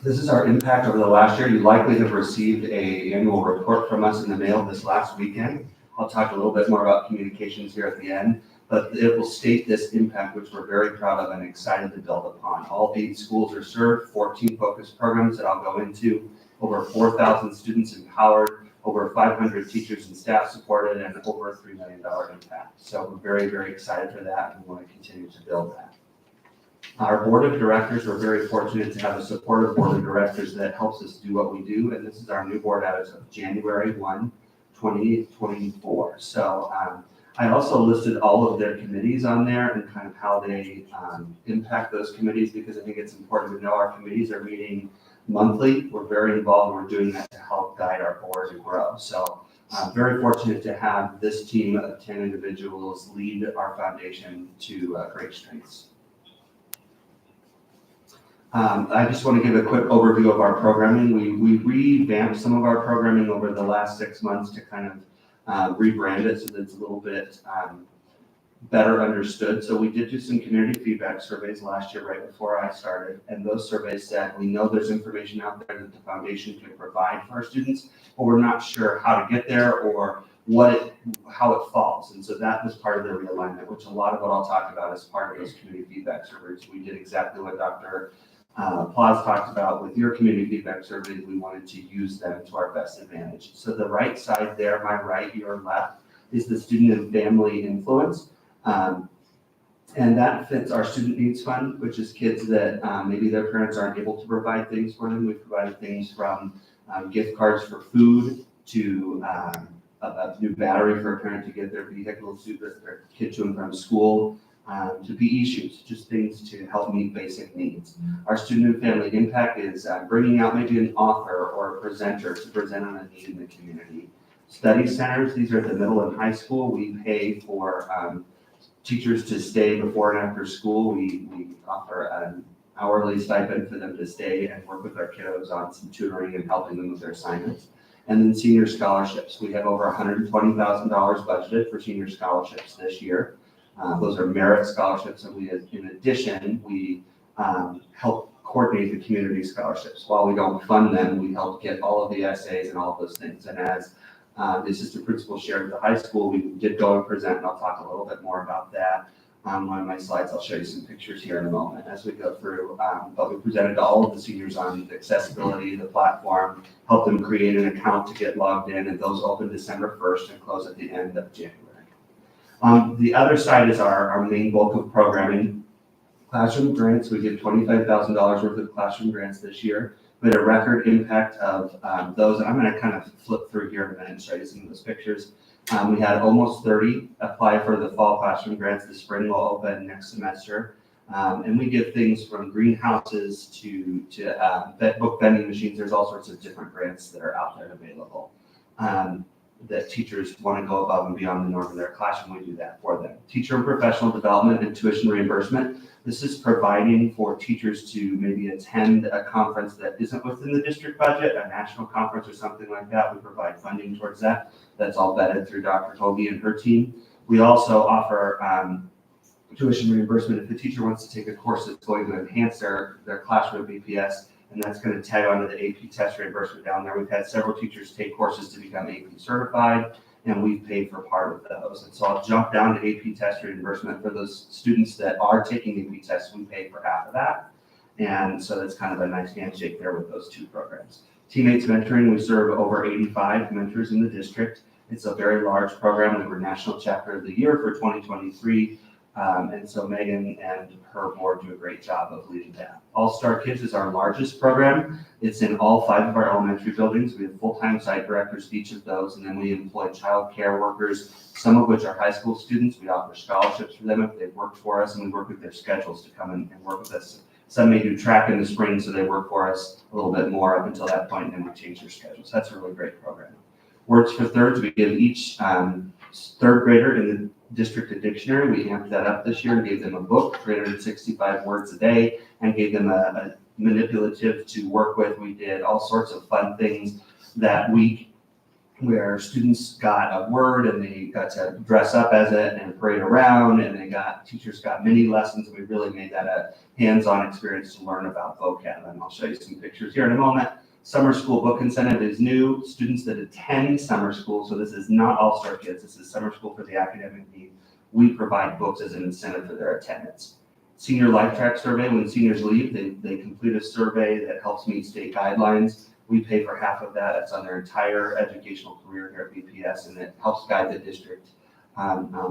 This is our impact over the last year. You likely have received an annual report from us in the mail this last weekend. I'll talk a little bit more about communications here at the end, but it will state this impact, which we're very proud of and excited to build upon. All 8 schools are served, 14 focused programs that I'll go into, over 4,000 students empowered, over 500 teachers and staff supported, and over a $3 million impact. So we're very, very excited for that and want to continue to build that. Our board of directors, we're very fortunate to have a supportive board of directors that helps us do what we do, and this is our new board as of January 1, 2024. So I also listed all of their committees on there and kind of how they impact those committees, because I think it's important to know our committees are meeting monthly. We're very involved, and we're doing that to help guide our board and grow. So I'm very fortunate to have this team of 10 individuals lead our foundation to great strengths. I just want to give a quick overview of our programming. We revamped some of our programming over the last 6 months to kind of rebrand it so that it's a little bit better understood. So we did do some community feedback surveys last year right before I started, and those surveys said we know there's information out there that the foundation can provide for our students, but we're not sure how to get there or how it falls. And so that was part of the realignment, which a lot of what I'll talk about is part of those community feedback surveys. We did exactly what Dr. Plaus talked about with your community feedback surveys. We wanted to use them to our best advantage. So the right side there, my right, your left, is the student and family influence. And that fits our student needs fund, which is kids that maybe their parents aren't able to provide things for them. We provided things from gift cards for food to a new battery for a parent to get their vehicle to their kid to and from school, to PE shoes, just things to help meet basic needs. Our student and family impact is bringing out maybe an author or a presenter to present on a need in the community. Study centers, these are at the middle and high school. We pay for teachers to stay before and after school. We offer an hourly stipend for them to stay and work with our kiddos on some tutoring and helping them with their assignments. And then senior scholarships. We have over $120,000 budgeted for senior scholarships this year. Those are merit scholarships, and in addition, we help coordinate the community scholarships. While we don't fund them, we help get all of the essays and all of those things. And as the assistant principal shared with the high school, we did go and present, and I'll talk a little bit more about that on one of my slides. I'll show you some pictures here in a moment as we go through. But we presented to all of the seniors on the accessibility of the platform, helped them create an account to get logged in, and those open December 1st and close at the end of January. The other side is our main bulk of programming. Classroom grants, we did $25,000 worth of classroom grants this year. We had a record impact of those, and I'm going to kind of flip through here in a minute and show you some of those pictures. We had almost 30 apply for the fall classroom grants. The spring will open next semester. And we give things from greenhouses to book vending machines. There's all sorts of different grants that are out there available. That teachers want to go above and beyond the norm in their classroom, we do that for them. Teacher and professional development and tuition reimbursement. This is providing for teachers to maybe attend a conference that isn't within the district budget, a national conference or something like that. We provide funding towards that. That's all vetted through Dr. Togi and her team. We also offer tuition reimbursement if the teacher wants to take a course that's going to enhance their classroom at BPS, and that's going to tag onto the AP test reimbursement down there. We've had several teachers take courses to become AP certified, and we've paid for part of those. And so I'll jump down to AP test reimbursement for those students that are taking AP tests. We pay for half of that. And so that's kind of a nice handshake there with those two programs. Teammates mentoring, we serve over 85 mentors in the district. It's a very large program. We were National Chapter of the Year for 2023. And so Megan and her board do a great job of leading that. All-Star Kids is our largest program. It's in all 5 of our elementary buildings. We have full-time site directors at each of those, and then we employ child care workers, some of which are high school students. We offer scholarships for them if they've worked for us, and we work with their schedules to come in and work with us. Some may do track in the spring, so they work for us a little bit more up until that point, and then we change their schedules. That's a really great program. Words for Thirds, we give each third grader in the district a dictionary. We amped that up this year and gave them a book, 365 words a day, and gave them a manipulative to work with. We did all sorts of fun things that week where students got a word and they got to dress up as it and parade around, and teachers got mini lessons, and we really made that a hands-on experience to learn about vocab. And I'll show you some pictures here in a moment. Summer school book incentive is new. Students that attend summer school, so this is not all-star kids, this is summer school for the academic need. We provide books as an incentive for their attendance. Senior Life Track survey, when seniors leave, they complete a survey that helps meet state guidelines. We pay for half of that. It's on their entire educational career here at BPS, and it helps guide the district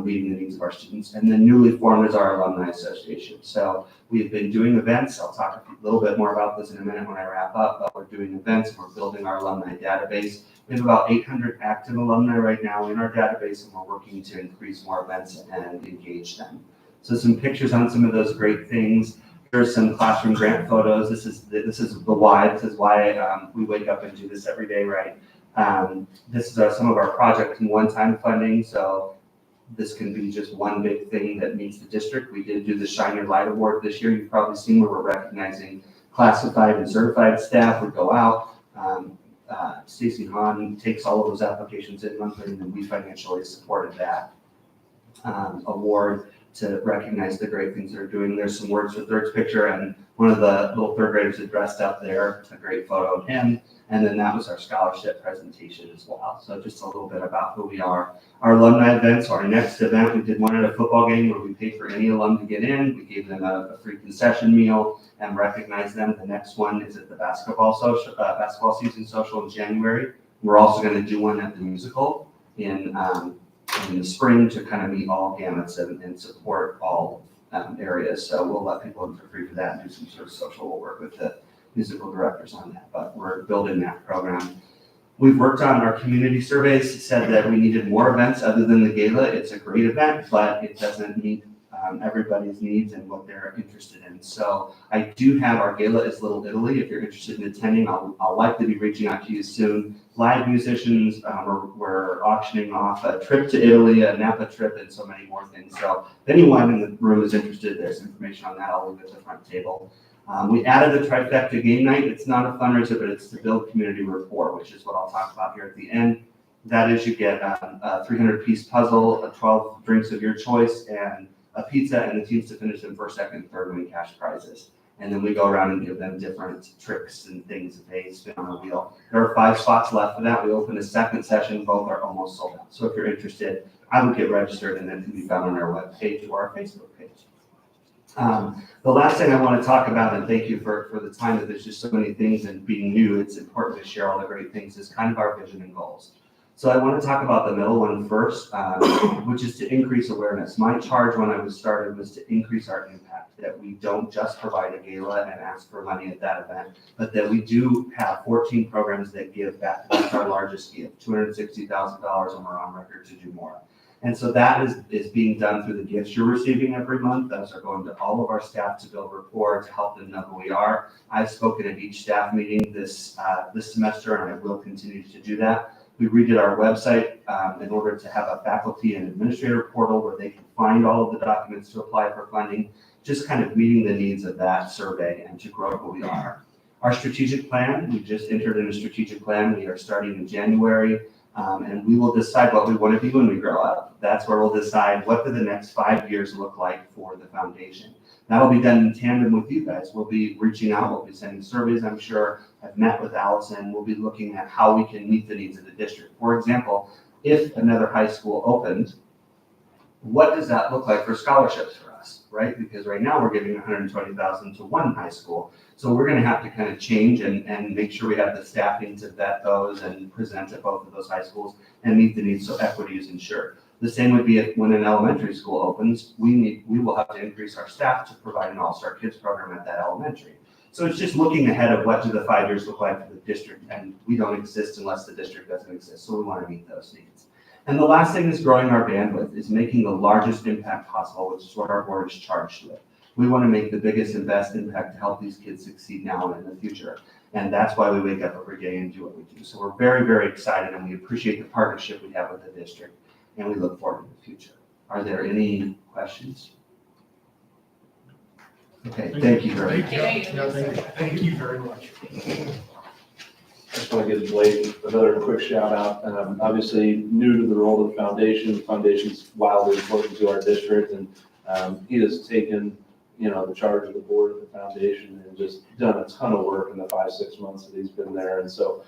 meeting the needs of our students. And then newly formed is our Alumni Association. So we've been doing events. I'll talk a little bit more about this in a minute when I wrap up, but we're doing events and we're building our alumni database. We have about 800 active alumni right now in our database, and we're working to increase more events and engage them. So some pictures on some of those great things. Here's some classroom grant photos. This is the why. This is why we wake up and do this every day, right? This is some of our project and one-time funding. So this can be just one big thing that meets the district. We did do the Shine Your Light Award this year. You've probably seen where we're recognizing classified and certified staff. We go out. Stacy Hahn takes all of those applications in monthly, and then we financially supported that award to recognize the great things they're doing. There's some Words for Thirds picture, and one of the little third graders is dressed up there. It's a great photo of him. And then that was our scholarship presentation as well. So just a little bit about who we are. Our alumni events, our next event, we did one at a football game where we paid for any alum to get in. We gave them a free concession meal and recognized them. The next one is at the basketball season social in January. We're also going to do one at the musical in the spring to kind of meet all gamuts and support all areas. So we'll let people in for free for that and do some sort of social. We'll work with the musical directors on that, but we're building that program. We've worked on our community surveys, said that we needed more events other than the gala. It's a great event, but it doesn't meet everybody's needs and what they're interested in. So I do have our gala is Little Italy. If you're interested in attending, I'll likely be reaching out to you soon. Live musicians, we're auctioning off a trip to Italy, a Napa trip, and so many more things. So if anyone in the room is interested, there's information on that. I'll leave it at the front table. We added the trifecta game night. It's not a fundraiser, but it's to build community rapport, which is what I'll talk about here at the end. That is, you get a 300-piece puzzle, 12 drinks of your choice, and a pizza, and the teams to finish in first, second, third win cash prizes. And then we go around and give them different tricks and things that they spin on a wheel. There are 5 spots left for that. We open a second session. Both are almost sold out. So if you're interested, I would get registered, and then can be found on our webpage or our Facebook page. The last thing I want to talk about, and thank you for the time, that there's just so many things, and being new, it's important to share all the great things, is kind of our vision and goals. So I want to talk about the middle one first, which is to increase awareness. My charge when I was started was to increase our impact, that we don't just provide a gala and ask for money at that event, but that we do have 14 programs that give back. That's our largest gift, $260,000, and we're on record to do more. And so that is being done through the gifts you're receiving every month. Those are going to all of our staff to build rapport, to help them know who we are. I've spoken at each staff meeting this semester, and I will continue to do that. We redid our website in order to have a faculty and administrator portal where they can find all of the documents to apply for funding, just kind of meeting the needs of that survey and to grow who we are. Our strategic plan, we just entered in a strategic plan. We are starting in January. And we will decide what we want to be when we grow up. That's where we'll decide what do the next 5 years look like for the foundation. That'll be done in tandem with you guys. We'll be reaching out, we'll be sending surveys, I'm sure. I've met with Allison. We'll be looking at how we can meet the needs of the district. For example, if another high school opened, what does that look like for scholarships for us, right? Because right now we're giving $120,000 to one high school. So we're going to have to kind of change and make sure we have the staffing to vet those and present at both of those high schools and meet the needs so equity is ensured. The same would be if when an elementary school opens, we will have to increase our staff to provide an all-star kids program at that elementary. So it's just looking ahead of what do the 5 years look like for the district, and we don't exist unless the district doesn't exist. So we want to meet those needs. And the last thing is growing our bandwidth, is making the largest impact possible, which is what our board is charged with. We want to make the biggest and best impact to help these kids succeed now and in the future. And that's why we wake up every day and do what we do. So we're very, very excited, and we appreciate the partnership we have with the district, and we look forward to the future. Are there any questions? Okay, thank you very much. Thank you very much. I just want to give Blake another quick shout out. Obviously new to the role of the foundation. The foundation's wildly important to our district, and he has taken, the charge of the board of the foundation and just done a ton of work in the 5-6 months that he's been there. And so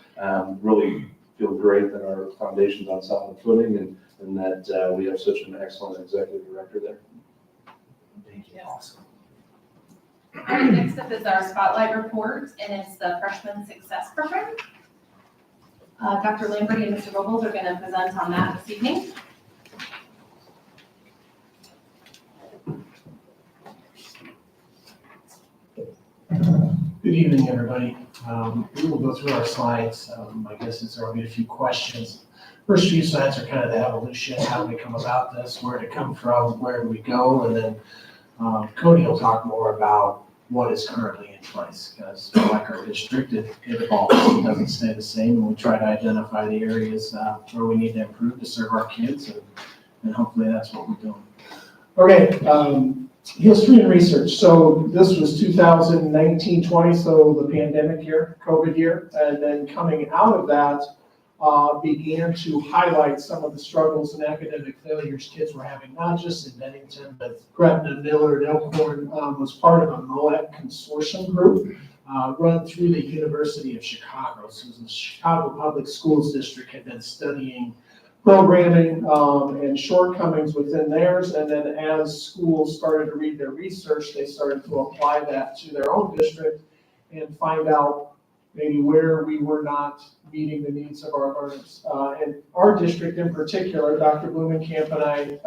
really feel great that our foundation's on solid footing and that we have such an excellent executive director there. Thank you. Awesome. All right, next up is our spotlight report, and it's the freshman success program. Dr. Lamberty and Mr. Robles are going to present on that this evening. Good evening, everybody. We will go through our slides. My guess is there will be a few questions. First few slides are kind of the evolution, how we come about this, where did it come from, where do we go, and then Cody will talk more about what is currently in place, because like our district, it evolves, it doesn't stay the same, and we try to identify the areas where we need to improve to serve our kids, and hopefully that's what we're doing. Okay, history and research. So this was 2019-20, so the pandemic year, COVID year, and then coming out of that, began to highlight some of the struggles and academic failures kids were having, not just in Bennington, but Gretna, Millard, Elkhorn was part of a MOEC consortium group run through the University of Chicago. So the Chicago Public Schools District had been studying programming and shortcomings within theirs, and then as schools started to read their research, they started to apply that to their own district and find out maybe where we were not meeting the needs of our learners. And our district in particular, Dr. Blumenkamp and I,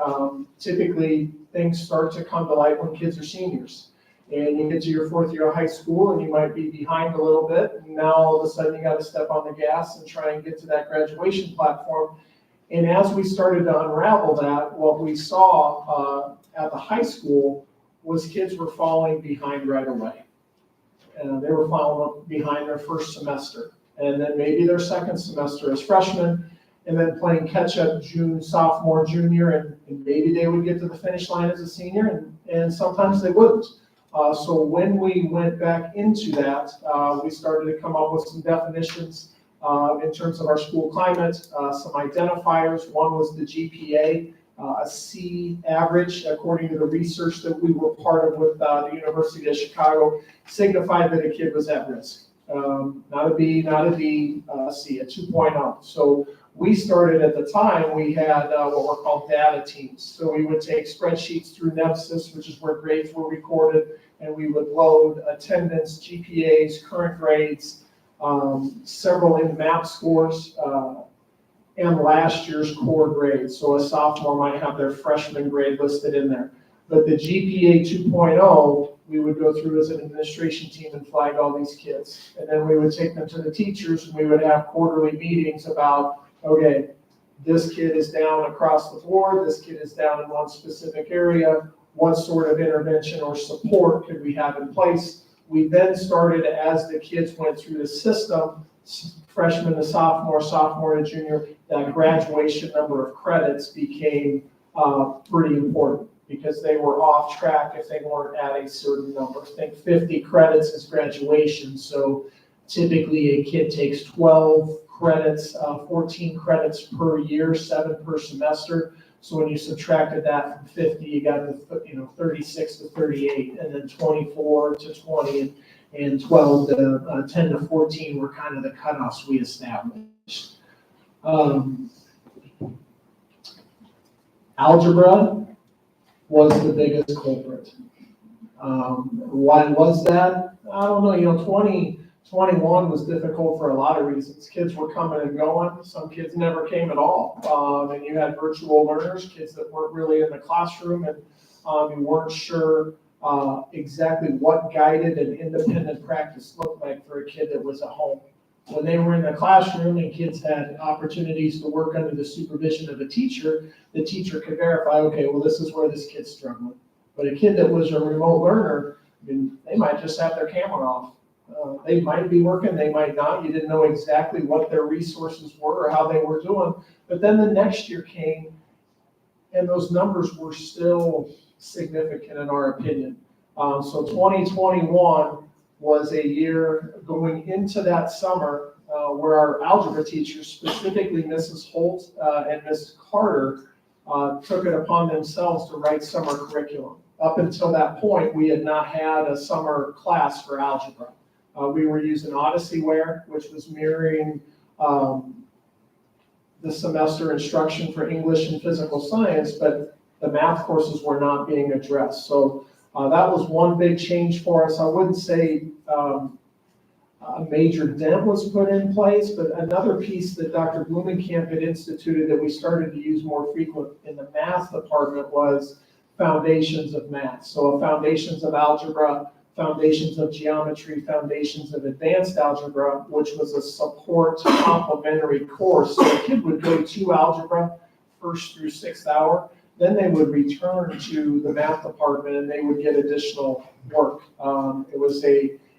typically things start to come to light when kids are seniors. And you get to your 4th year of high school and you might be behind a little bit. And now all of a sudden you got to step on the gas and try and get to that graduation platform. And as we started to unravel that, what we saw at the high school was kids were falling behind right away. They were falling behind their first semester, and then maybe their second semester as freshmen, and then playing catch up sophomore, junior, and maybe they would get to the finish line as a senior, and sometimes they wouldn't. So when we went back into that, we started to come up with some definitions in terms of our school climate, some identifiers. One was the GPA, a C average, according to the research that we were part of with the University of Chicago, signified that a kid was at risk. Not a B, not a D, C, a 2.0. So we started at the time, we had what were called data teams. So we would take spreadsheets through Nevsys, which is where grades were recorded, and we would load attendance, GPAs, current grades, several in MAP scores, and last year's core grade. So a sophomore might have their freshman grade listed in there. But the GPA 2.0, we would go through as an administration team and flag all these kids. And then we would take them to the teachers and we would have quarterly meetings about, okay, this kid is down across the board, this kid is down in one specific area, what sort of intervention or support could we have in place? We then started, as the kids went through the system, freshman to sophomore, sophomore to junior, that graduation number of credits became pretty important because they were off track if they weren't at a certain number. I think 50 credits is graduation, so typically a kid takes 12 credits, 14 credits per year, 7 per semester. So when you subtracted that from 50, you got to 36 to 38, and then 24 to 20, and 12 to 10 to 14 were kind of the cutoffs we established. Algebra was the biggest culprit. Why was that? I don't know. 2021 was difficult for a lot of reasons. Kids were coming and going. Some kids never came at all. And you had virtual learners, kids that weren't really in the classroom, and you weren't sure exactly what guided and independent practice looked like for a kid that was at home. When they were in the classroom and kids had opportunities to work under the supervision of a teacher, the teacher could verify, okay, well, this is where this kid's struggling. But a kid that was a remote learner, I mean, they might just have their camera off. They might be working, they might not. You didn't know exactly what their resources were or how they were doing. But then the next year came and those numbers were still significant in our opinion. So 2021 was a year going into that summer where our algebra teachers, specifically Mrs. Holt and Mrs. Carter, took it upon themselves to write summer curriculum. Up until that point, we had not had a summer class for algebra. We were using Odysseyware, which was mirroring the semester instruction for English and physical science, but the math courses were not being addressed. So that was one big change for us. I wouldn't say a major dent was put in place, but another piece that Dr. Blumenkamp had instituted that we started to use more frequent in the math department was foundations of math. So foundations of algebra, foundations of geometry, foundations of advanced algebra, which was a support complementary course. So a kid would go to algebra first through sixth hour, then they would return to the math department and they would get additional work.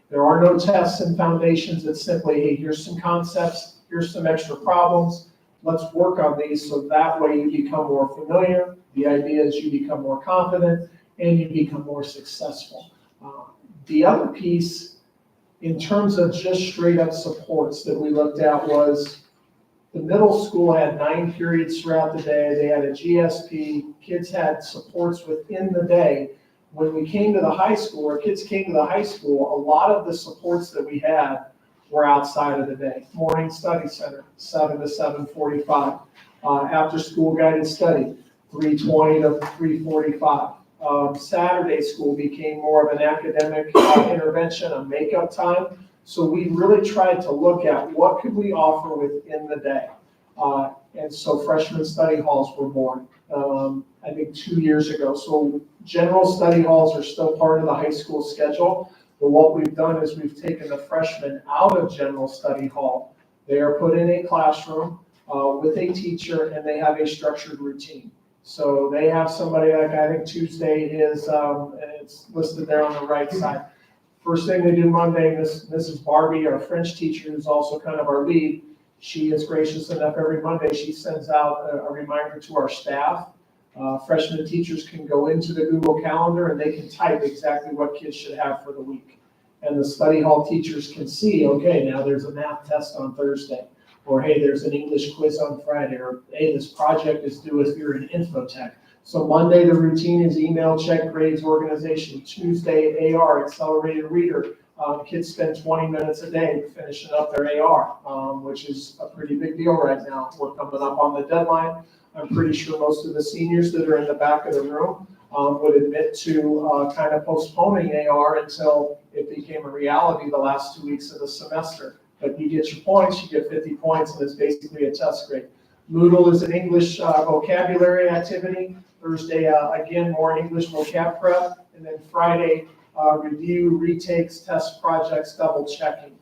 There are no tests in foundations. It's simply, hey, here's some concepts, here's some extra problems. Let's work on these so that way you become more familiar. The idea is you become more confident and you become more successful. The other piece, in terms of just straight up supports that we looked at, was the middle school had 9 periods throughout the day. They had a GSP. Kids had supports within the day. When we came to the high school, or kids came to the high school, a lot of the supports that we had were outside of the day. Morning study center, 7 to 7:45. After school guided study, 3:20 to 3:45. Saturday school became more of an academic intervention, a makeup time. So we really tried to look at what could we offer within the day. And so freshman study halls were born, I think 2 years ago. So general study halls are still part of the high school schedule. But what we've done is we've taken the freshmen out of general study hall. They are put in a classroom with a teacher and they have a structured routine. So they have somebody, like I think Tuesday is, and it's listed there on the right side. First thing they do Monday, Mrs. Barbie, our French teacher, who's also kind of our lead, she is gracious enough every Monday, she sends out a reminder to our staff. Freshman teachers can go into the Google Calendar and they can type exactly what kids should have for the week. And the study hall teachers can see, okay, now there's a math test on Thursday. Or, hey, there's an English quiz on Friday, or, hey, this project is due if you're in infotech. So Monday, the routine is email, check, grades, organization. Tuesday, AR, accelerated reader. Kids spend 20 minutes a day finishing up their AR, which is a pretty big deal right now. We're coming up on the deadline. I'm pretty sure most of the seniors that are in the back of the room would admit to kind of postponing AR until it became a reality the last 2 weeks of the semester. But you get your points, you get 50 points, and it's basically a test grade. Moodle is an English vocabulary activity. Thursday, again, more English vocab prep. And then Friday, review, retakes, test projects, double checking.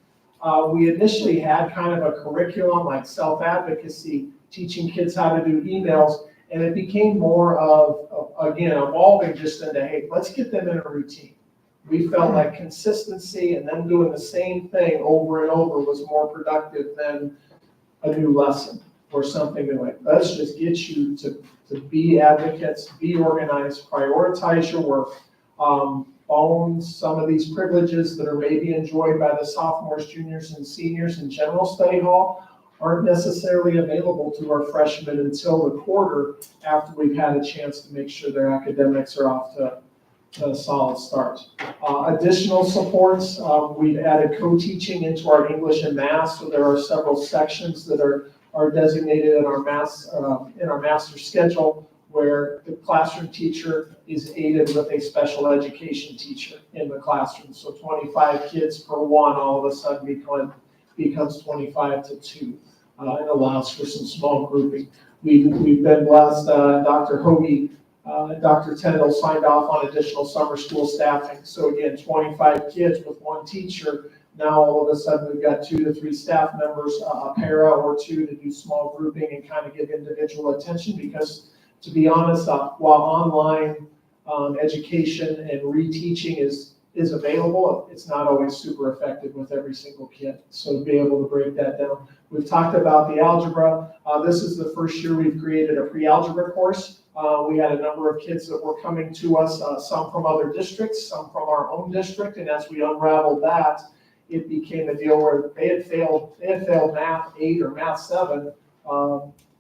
We initially had kind of a curriculum like self-advocacy, teaching kids how to do emails, and it became more of again, evolving just into, hey, let's get them in a routine. We felt like consistency and them doing the same thing over and over was more productive than a new lesson or something like, let's just get you to be advocates, be organized, prioritize your work, own some of these privileges that are maybe enjoyed by the sophomores, juniors, and seniors in general study hall aren't necessarily available to our freshmen until the quarter after we've had a chance to make sure their academics are off to a solid start. Additional supports, we've added co-teaching into our English and math, so there are several sections that are designated in our master schedule where the classroom teacher is aided with a special education teacher in the classroom. So 25 kids per one all of a sudden becomes 25 to 2 and allows for some small grouping. We've been blessed, Dr. Hoagie, Dr. Tendall signed off on additional summer school staffing. So again, 25 kids with one teacher. Now all of a sudden we've got 2 to 3 staff members, a para or 2 to do small grouping and kind of give individual attention because, to be honest, while online education and reteaching is is available. It's not always super effective with every single kid. So to be able to break that down. We've talked about the algebra. This is the first year we've created a pre-algebra course. We had a number of kids that were coming to us, some from other districts, some from our own district, and as we unraveled that, it became a deal where they had failed Math 8 or Math 7,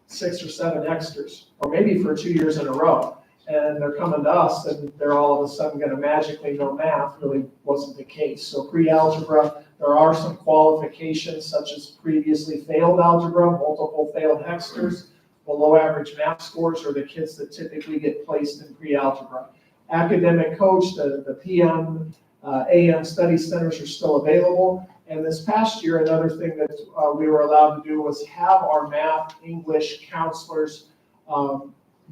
6 or 7 extras, or maybe for 2 years in a row. And they're coming to us and they're all of a sudden gonna magically know math. Really wasn't the case. So pre-algebra, there are some qualifications such as previously failed algebra, multiple failed hexters, below average math scores are the kids that typically get placed in pre-algebra. Academic coach, the PM, AM study centers are still available. And this past year, another thing that we were allowed to do was have our math, English counselors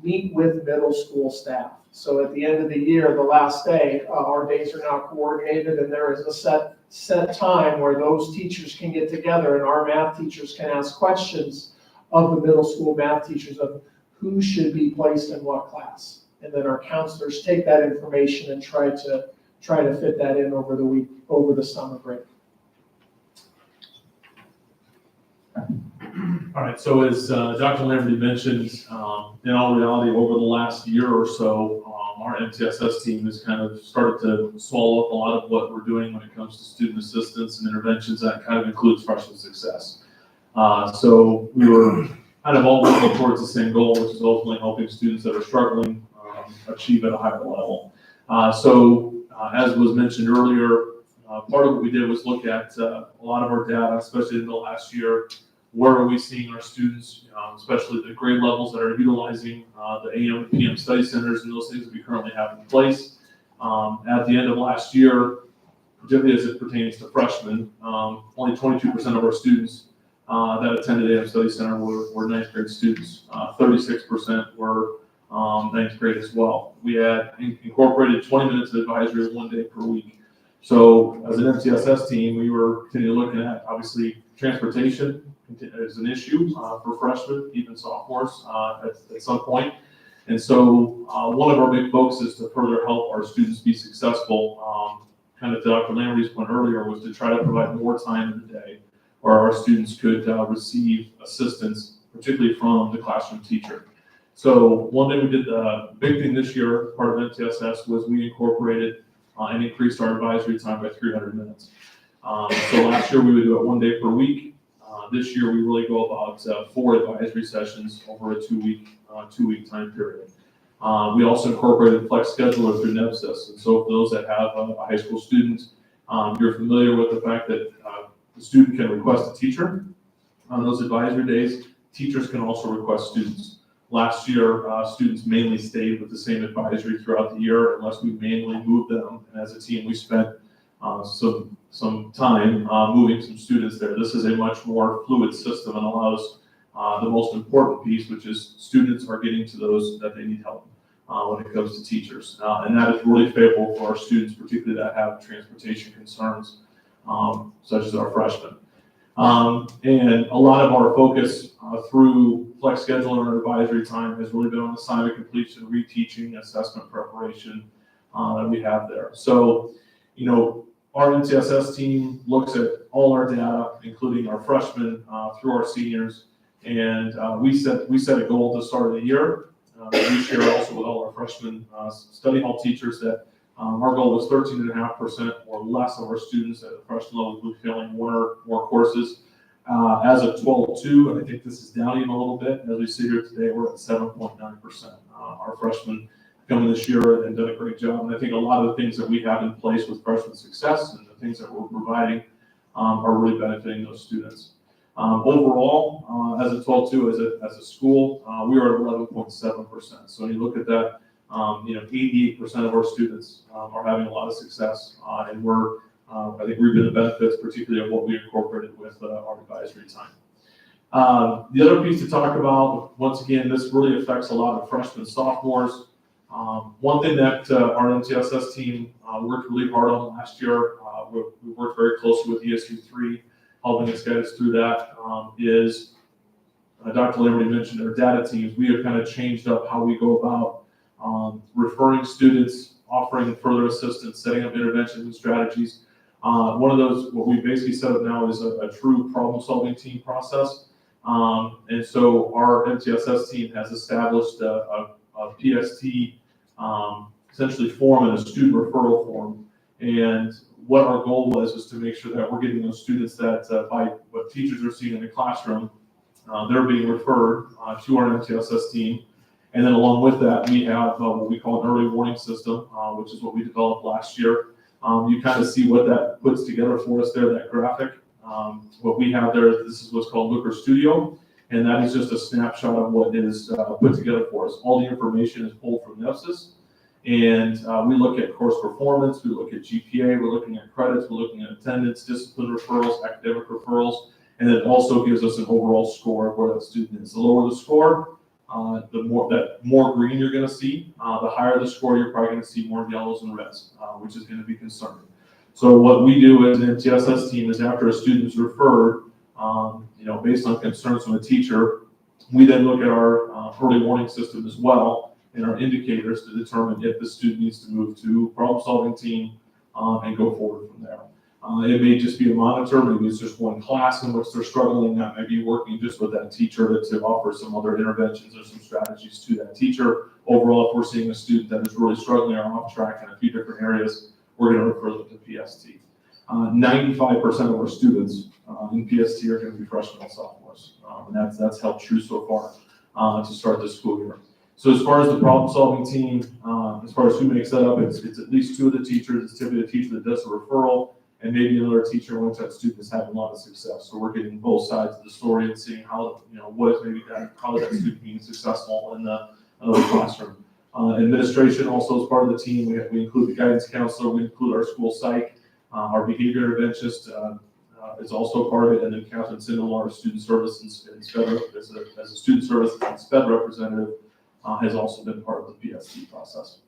meet with middle school staff. So at the end of the year, the last day, our days are now coordinated and there is a set time where those teachers can get together and our math teachers can ask questions of the middle school math teachers of who should be placed in what class. And then our counselors take that information and try to fit that in over the week, over the summer break. All right, so as Dr. Lamberty mentioned, in all reality, over the last year or so, our MTSS team has kind of started to swallow up a lot of what we're doing when it comes to student assistance and interventions. That kind of includes freshman success. So we were kind of all working towards the same goal, which is ultimately helping students that are struggling achieve at a higher level. As was mentioned earlier, part of what we did was look at a lot of our data, especially in the last year. Where are we seeing our students, especially the grade levels that are utilizing the AM and PM study centers and those things that we currently have in place. At the end of last year, particularly as it pertains to freshmen, only 22% of our students that attended AM Study Center were ninth grade students. 36% were ninth grade as well. We had incorporated 20 minutes of advisory 1 day per week. So as an MTSS team, we were continuing looking at, obviously, transportation is an issue for freshmen, even sophomores at some point. And so one of our big focuses to further help our students be successful, kind of to Dr. Lamberty's point earlier, was to try to provide more time in the day where our students could receive assistance, particularly from the classroom teacher. So one thing we did, the big thing this year, part of MTSS, was we incorporated and increased our advisory time by 300 minutes. So last year we would do it 1 day per week. This year we really go about 4 advisory sessions over a two-week time period. We also incorporated Flex Scheduler through NEBSIS. And so for those that have a high school student, you're familiar with the fact that the student can request a teacher on those advisory days. Teachers can also request students. Last year, students mainly stayed with the same advisory throughout the year unless we manually moved them. And as a team, we spent some time moving some students there. This is a much more fluid system and allows the most important piece, which is students are getting to those that they need help when it comes to teachers. And that is really favorable for our students, particularly that have transportation concerns, such as our freshmen. And a lot of our focus through Flex Scheduler and advisory time has really been on assignment completion, reteaching, assessment preparation that we have there. So, you know, our MTSS team looks at all our data, including our freshmen through our seniors, and we set a goal at the start of the year. We share also with all our freshman study hall teachers that our goal was 13.5% or less of our students at the freshman level would be failing 1 or more courses. As of 12/2, and I think this is down even a little bit, as we sit here today, we're at 7.9%. Our freshmen coming this year and done a great job. And I think a lot of the things that we have in place with freshman success and the things that we're providing are really benefiting those students. Overall, as of 12/2, as a school, we are at 11.7%. So when you look at that, 88% of our students are having a lot of success, and we're, I think, reaping the benefits, particularly of what we incorporated with our advisory time. The other piece to talk about, once again, this really affects a lot of freshmen, sophomores. One thing that our MTSS team worked really hard on last year, we worked very closely with ESU3, helping us guide us through that, is Dr. Lamberty mentioned our data teams. We have kind of changed up how we go about referring students offering further assistance, setting up interventions and strategies. One of those, what we basically set up now is a true problem-solving team process. And so our MTSS team has established a PST essentially form and a student referral form. And what our goal was to make sure that we're getting those students that by what teachers are seeing in the classroom, they're being referred to our MTSS team. And then along with that, we have what we call an early warning system, which is what we developed last year. You kind of see what that puts together for us there, that graphic. What we have there, this is what's called Looker Studio, and that is just a snapshot of what is put together for us. All the information is pulled from NEPSIS, and we look at course performance, we look at GPA, we're looking at credits, we're looking at attendance, discipline referrals, academic referrals, and it also gives us an overall score of where that student is. The lower the score, the more green you're going to see. The higher the score, you're probably going to see more yellows and reds, which is going to be concerning. So what we do as an MTSS team is after a student is referred, based on concerns from a teacher, we then look at our early warning system as well and our indicators to determine if the student needs to move to problem-solving team and go forward from there. It may just be a monitor, maybe it's just one class in which they're struggling, that may be working just with that teacher to offer some other interventions or some strategies to that teacher. Overall, if we're seeing a student that is really struggling or off track in a few different areas, we're going to refer them to PST. 95% of our students in PST are going to be freshmen and sophomores, and that's held true so far to start this school year. So as far as the problem-solving team, as far as who makes that up, it's at least two of the teachers. It's typically a teacher that does a referral, and maybe another teacher once that student is having a lot of success. So we're getting both sides of the story and seeing how, what is maybe that, how is that student being successful in the classroom. Administration also is part of the team. We include the guidance counselor, we include our school psych, our behavior interventionist is also part of it, and then Catherine Sindel, our student service and SPED, as a student service and SPED representative, has also been part of the PST process.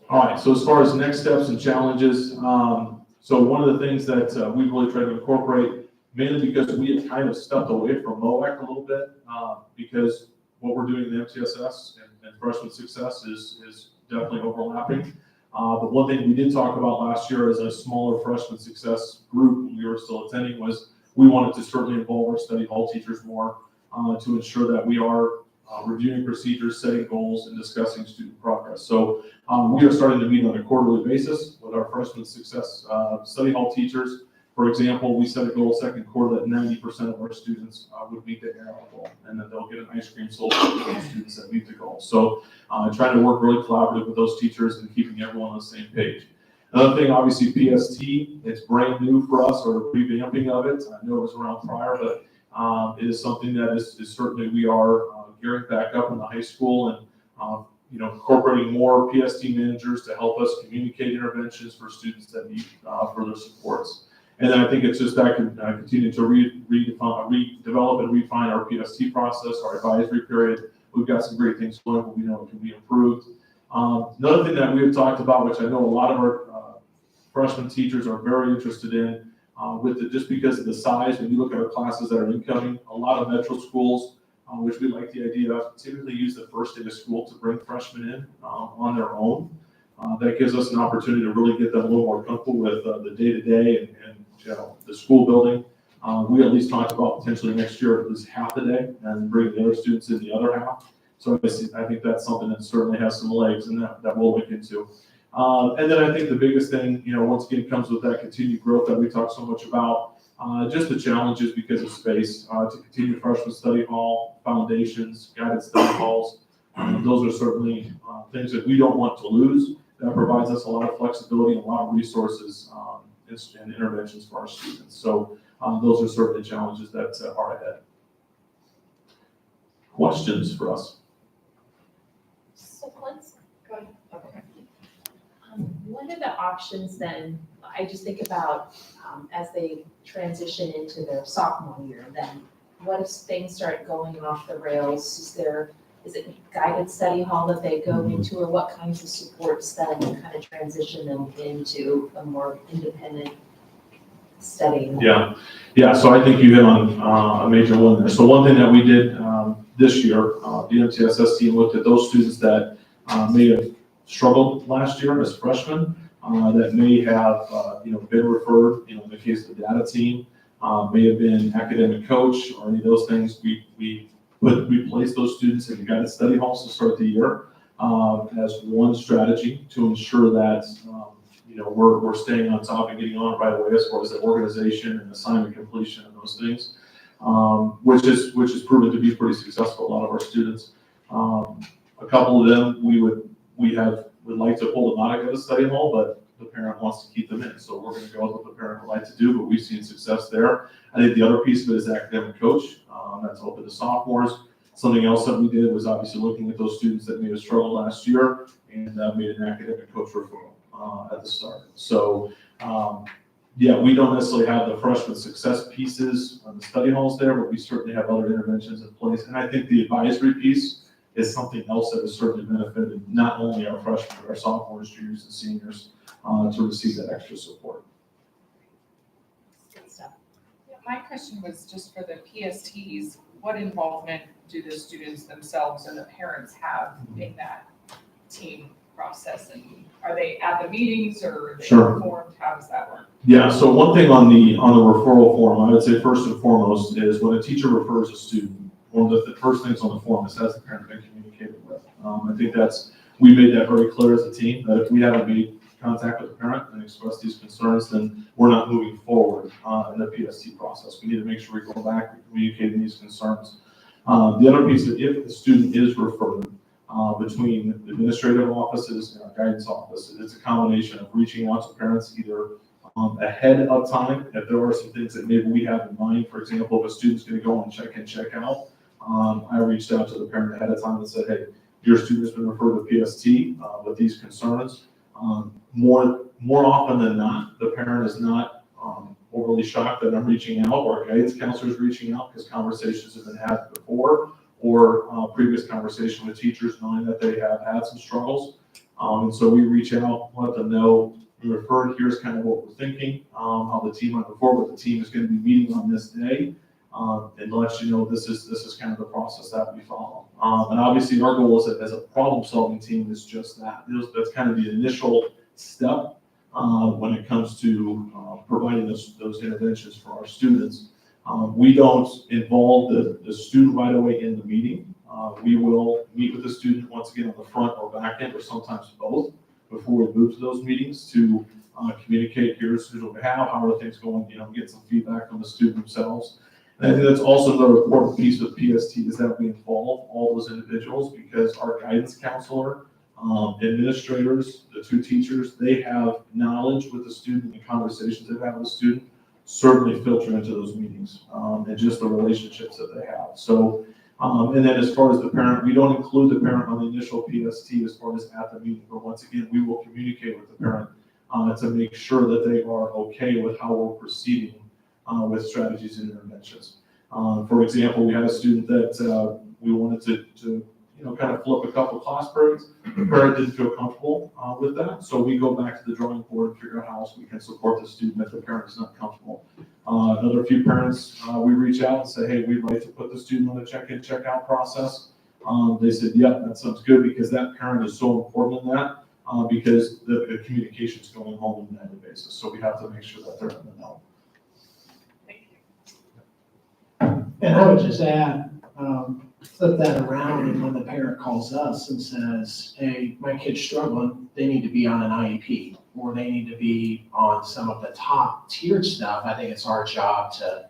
All right, so as far as next steps and challenges, so one of the things that we've really tried to incorporate, mainly because we had kind of stepped away from MOAC a little bit, because what we're doing in the MTSS and freshman success is definitely overlapping. But one thing we did talk about last year as a smaller freshman success group when we were still attending was we wanted to certainly involve our study hall teachers more to ensure that we are reviewing procedures, setting goals, and discussing student progress. So we are starting to meet on a quarterly basis with our freshman success study hall teachers. For example, we set a goal second quarter that 90% of our students would meet the ARL goal, and that they'll get an ice cream sold for those students that meet the goal. So trying to work really collaborative with those teachers and keeping everyone on the same page. Another thing, obviously PST, it's brand new for us, or revamping of it. I know it was around prior, but it is something that is certainly we are gearing back up in the high school and incorporating more PST managers to help us communicate interventions for students that need further supports. And then I think it's just that continue to redevelop and refine our PST process, our advisory period. We've got some great things going, but we know it can be improved. Another thing that we have talked about, which I know a lot of our freshman teachers are very interested in, just because of the size, when you look at our classes that are incoming, a lot of metro schools, which we like the idea of, typically use the first day of school to bring freshmen in on their own. That gives us an opportunity to really get them a little more comfortable with the day-to-day and the school building. We at least talked about potentially next year at least half the day and bring the other students in the other half. So I think that's something that certainly has some legs and that we'll look into. And then I think the biggest thing, once again, comes with that continued growth that we talk so much about, just the challenges because of space, to continue freshman study hall, foundations, guided study halls. Those are certainly things that we don't want to lose. That provides us a lot of flexibility and a lot of resources and interventions for our students. So those are certainly challenges that are ahead. Questions for us? So let's go ahead. Okay. What are the options then? I just think about as they transition into their sophomore year, then what if things start going off the rails? Is it guided study hall that they go into, or what kinds of supports then kind of transition them into a more independent studying? Yeah. So I think you hit on a major one there. So one thing that we did this year, the MTSS team looked at those students that may have struggled last year as freshmen, that may have, been referred, in the case of the data team, may have been academic coach or any of those things. We placed those students in guided study halls to start the year as one strategy to ensure that, we're staying on top and getting on right away as far as the organization and assignment completion and those things, which is proven to be pretty successful. A lot of our students, a couple of them, would like to pull them out of the study hall, but the parent wants to keep them in. So we're going to go with what the parent would like to do, but we've seen success there. I think the other piece of it is academic coach. That's open to sophomores. Something else that we did was obviously looking at those students that may have struggled last year and made an academic coach referral at the start. So, we don't necessarily have the freshman success pieces on the study halls there, but we certainly have other interventions in place. And I think the advisory piece is something else that has certainly benefited not only our freshmen, but our sophomores, juniors, and seniors to receive that extra support. Good stuff. Yeah, my question was just for the PSTs, what involvement do the students themselves and the parents have in that team process? And are they at the meetings or are they informed? How does that work? Yeah, so one thing on the referral form, I would say first and foremost is when a teacher refers a student, one of the first things on the form is has the parent been communicated with. I think we made that very clear as a team, that if we haven't made contact with the parent and expressed these concerns, then we're not moving forward in the PST process. We need to make sure we go back and communicate these concerns. The other piece is if the student is referred between the administrative offices and our guidance office, it's a combination of reaching out to parents either ahead of time, if there are some things that maybe we have in mind. For example, if a student's going to go and check in, check out, I reached out to the parent ahead of time and said, hey, your student has been referred to PST with these concerns. More often than not, the parent is not overly shocked that I'm reaching out, or our guidance counselor is reaching out, because conversations have been had before, or previous conversation with teachers knowing that they have had some struggles. And so we reach out, let them know we referred, here's kind of what we're thinking, how the team went before, but the team is going to be meeting on this day, and let you know this is kind of the process that we follow. And obviously our goal as a problem-solving team is just that. That's kind of the initial step when it comes to providing those interventions for our students. We don't involve the student right away in the meeting. We will meet with the student once again on the front or back end, or sometimes both, before we move to those meetings to communicate, here's what we have, how are things going, get some feedback from the student themselves. And I think that's also another important piece of PST is that we involve all those individuals, because our guidance counselor, administrators, the two teachers, they have knowledge with the student and conversations they've had with the student certainly filter into those meetings and just the relationships that they have. So, and then as far as the parent, we don't include the parent on the initial PST as far as at the meeting, but once again, we will communicate with the parent to make sure that they are okay with how we're proceeding with strategies and interventions. For example, we had a student that we wanted to kind of flip a couple class periods. The parent didn't feel comfortable with that, so we go back to the drawing board and figure out how else we can support the student if the parent is not comfortable. Another few parents, we reach out and say, hey, we'd like to put the student on the check-in, check-out process. They said, yeah, that sounds good, because that parent is so important in that, because the communication is going home on a daily basis. So we have to make sure that they're in the know. And I would just add, flip that around, and when the parent calls us and says, hey, my kid's struggling, they need to be on an IEP, or they need to be on some of the top tiered stuff, I think it's our job to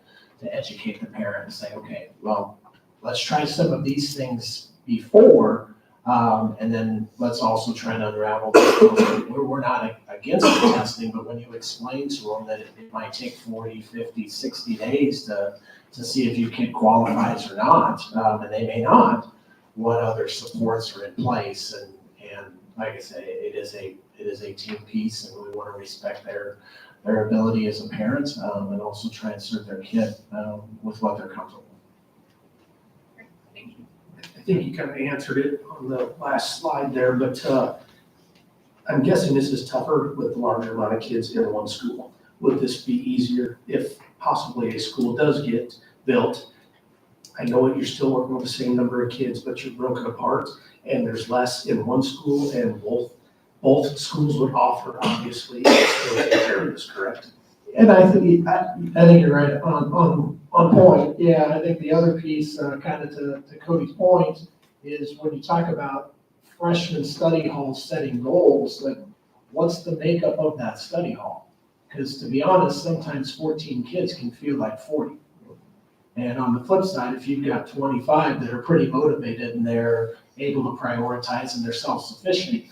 educate the parent and say, okay, well, let's try some of these things before, and then let's also try and unravel this. We're not against the testing, but when you explain to them that it might take 40, 50, 60 days to see if your kid qualifies or not, and they may not, what other supports are in place. And like I say, it is a team piece, and we want to respect their ability as a parent, and also try and serve their kid with what they're comfortable with. Thank you. I think you kind of answered it on the last slide there, but I'm guessing this is tougher with the larger amount of kids in one school. Would this be easier if possibly a school does get built? I know you're still working with the same number of kids, but you're broken apart, and there's less in one school, and both schools would offer, obviously, still take care of this, correct? And I think you're right on point. Yeah, I think the other piece, kind of to Cody's point, is when you talk about freshman study halls setting goals, like, what's the makeup of that study hall? Because to be honest, sometimes 14 kids can feel like 40. And on the flip side, if you've got 25 that are pretty motivated and they're able to prioritize and they're self-sufficient,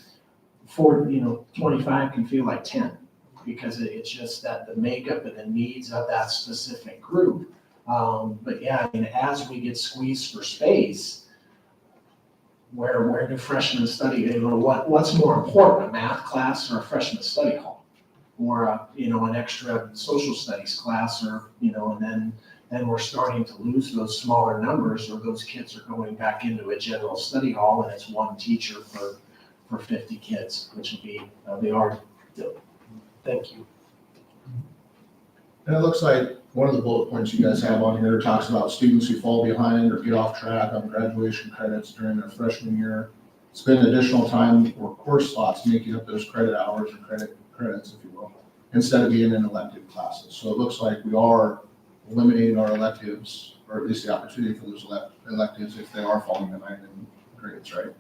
25 can feel like 10, because it's just that the makeup and the needs of that specific group. But yeah, I mean, as we get squeezed for space, where do freshmen study? What's more important, a math class or a freshman study hall? Or an extra social studies class, or, and then we're starting to lose those smaller numbers, or those kids are going back into a general study hall and it's one teacher for 50 kids, which would be the art. Thank you. And it looks like one of the bullet points you guys have on here talks about students who fall behind or get off track on graduation credits during their freshman year. Spend additional time or course slots making up those credit hours or credits, if you will, instead of being in elective classes. So it looks like we are eliminating our electives, or at least the opportunity for those electives if they are falling behind in grades, right?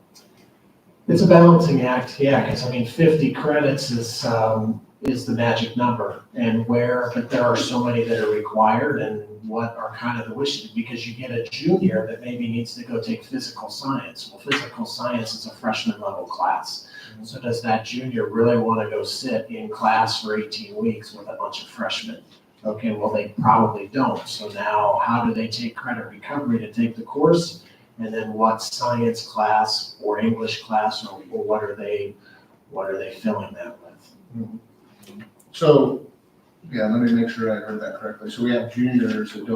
It's a balancing act, yeah, because 50 credits is the magic number, but there are so many that are required, and what are kind of the wishes, because you get a junior that maybe needs to go take physical science. Well, physical science is a freshman level class. So does that junior really want to go sit in class for 18 weeks with a bunch of freshmen? Okay, well, they probably don't. So now how do they take credit recovery to take the course? And then what science class or English class, or what are they filling that with? So, yeah, let me make sure I heard that correctly. So we have juniors that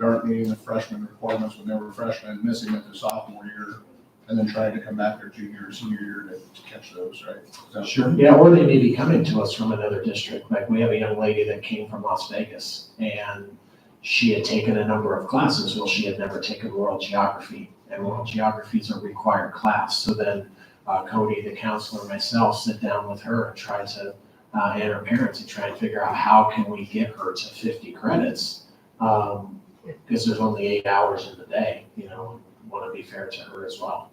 aren't meeting the freshman requirements when they were freshmen, missing it their sophomore year, and then trying to come back their junior or senior year to catch those, right? Sure. Yeah, or they may be coming to us from another district. Like, we have a young lady that came from Las Vegas, and she had taken a number of classes. Well, she had never taken world geography, and world geography is a required class. So then Cody, the counselor, and myself sit down with her and try to, and her parents, and try and figure out how can we get her to 50 credits, because there's only 8 hours in the day, want to be fair to her as well.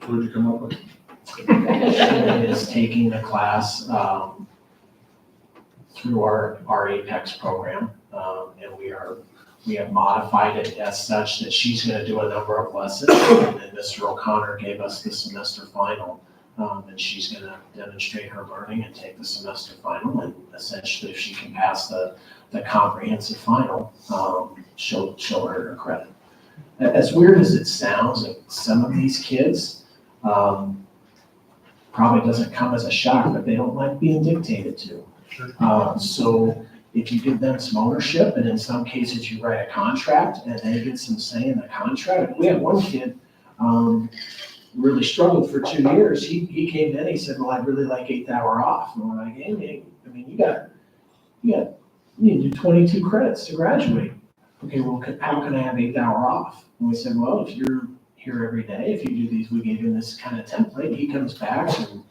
What did you come up with? She is taking the class through our Apex program, and we have modified it as such that she's going to do a number of lessons, and then Mr. O'Connor gave us the semester final, and she's going to demonstrate her learning and take the semester final, and essentially if she can pass the comprehensive final, she'll earn her credit. As weird as it sounds, like, some of these kids, probably doesn't come as a shock, but they don't like being dictated to. So if you give them some ownership, and in some cases you write a contract and they get some say in the contract. We had one kid really struggled for 2 years. He came in, he said, well, I'd really like 8th hour off. And we're like, hey, I mean, you need to do 22 credits to graduate. Okay, well, how can I have 8th hour off? And we said, well, if you're here every day, if you do these, we gave him this kind of template. He comes back and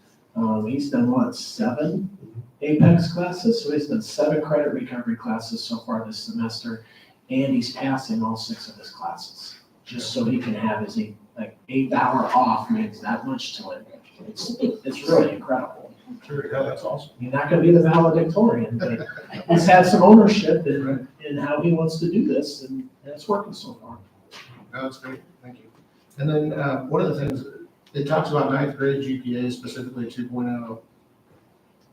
he's done 7 Apex classes. So he's done 7 credit recovery classes so far this semester, and he's passing all 6 of his classes, just so he can have his 8th hour off means that much to him. It's really incredible. Sure, yeah, that's awesome. You're not going to be the valedictorian, but he's had some ownership in how he wants to do this, and it's working so far. No, that's great. Thank you. And then one of the things, it talks about 9th grade GPA, specifically 2.0.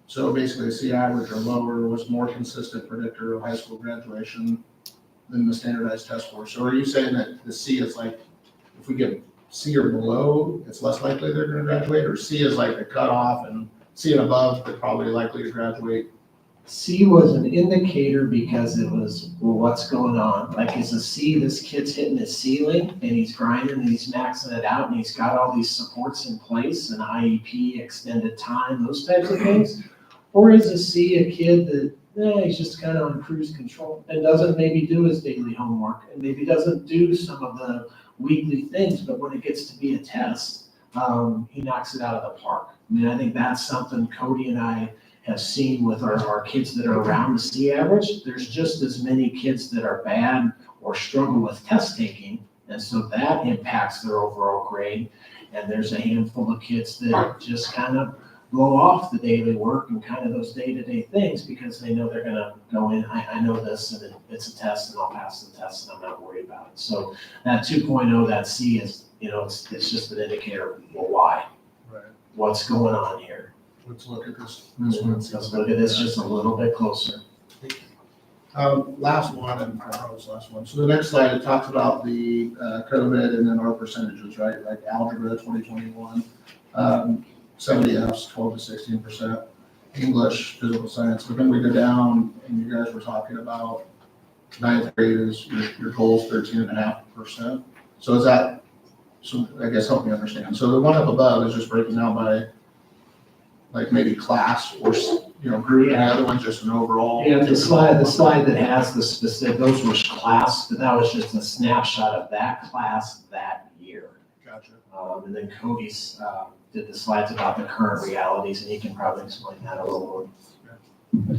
So basically, the C average or lower was more consistent predictor of high school graduation than the standardized test score. So are you saying that the C is like, if we get C or below, it's less likely they're going to graduate, or C is like the cutoff, and C and above, they're probably likely to graduate? C was an indicator because it was, well, what's going on? Like, is a C, this kid's hitting his ceiling and he's grinding and he's maxing it out and he's got all these supports in place and IEP, extended time, those types of things? Or is a C a kid he's just kind of on cruise control and doesn't maybe do his daily homework and maybe doesn't do some of the weekly things, but when it gets to be a test, he knocks it out of the park. I mean, I think that's something Cody and I have seen with our kids that are around the C average. There's just as many kids that are bad or struggle with test taking, and so that impacts their overall grade. And there's a handful of kids that just kind of blow off the daily work and kind of those day-to-day things because they know they're gonna go in, I know this, and it's a test, and I'll pass the test, and I'm not worried about it. So that 2.0, that C is, it's just an indicator, well, why? Right. What's going on here? Let's look at this one. Let's look at this just a little bit closer. Last one, and I promise last one. So the next slide, it talks about the COVID and then our percentages, right? Like algebra 2021, 70 Fs, 12 to 16%, English, physical science. But then we go down and you guys were talking about ninth grade is your goal is 13.5%. So is that, so I guess help me understand. So the one up above is just breaking down by like maybe class or, group, and the other one's just an overall. Yeah, the slide that has the specific, those were class, but that was just a snapshot of that class that year. Gotcha. And then Cody's did the slides about the current realities, and he can probably explain that a little more.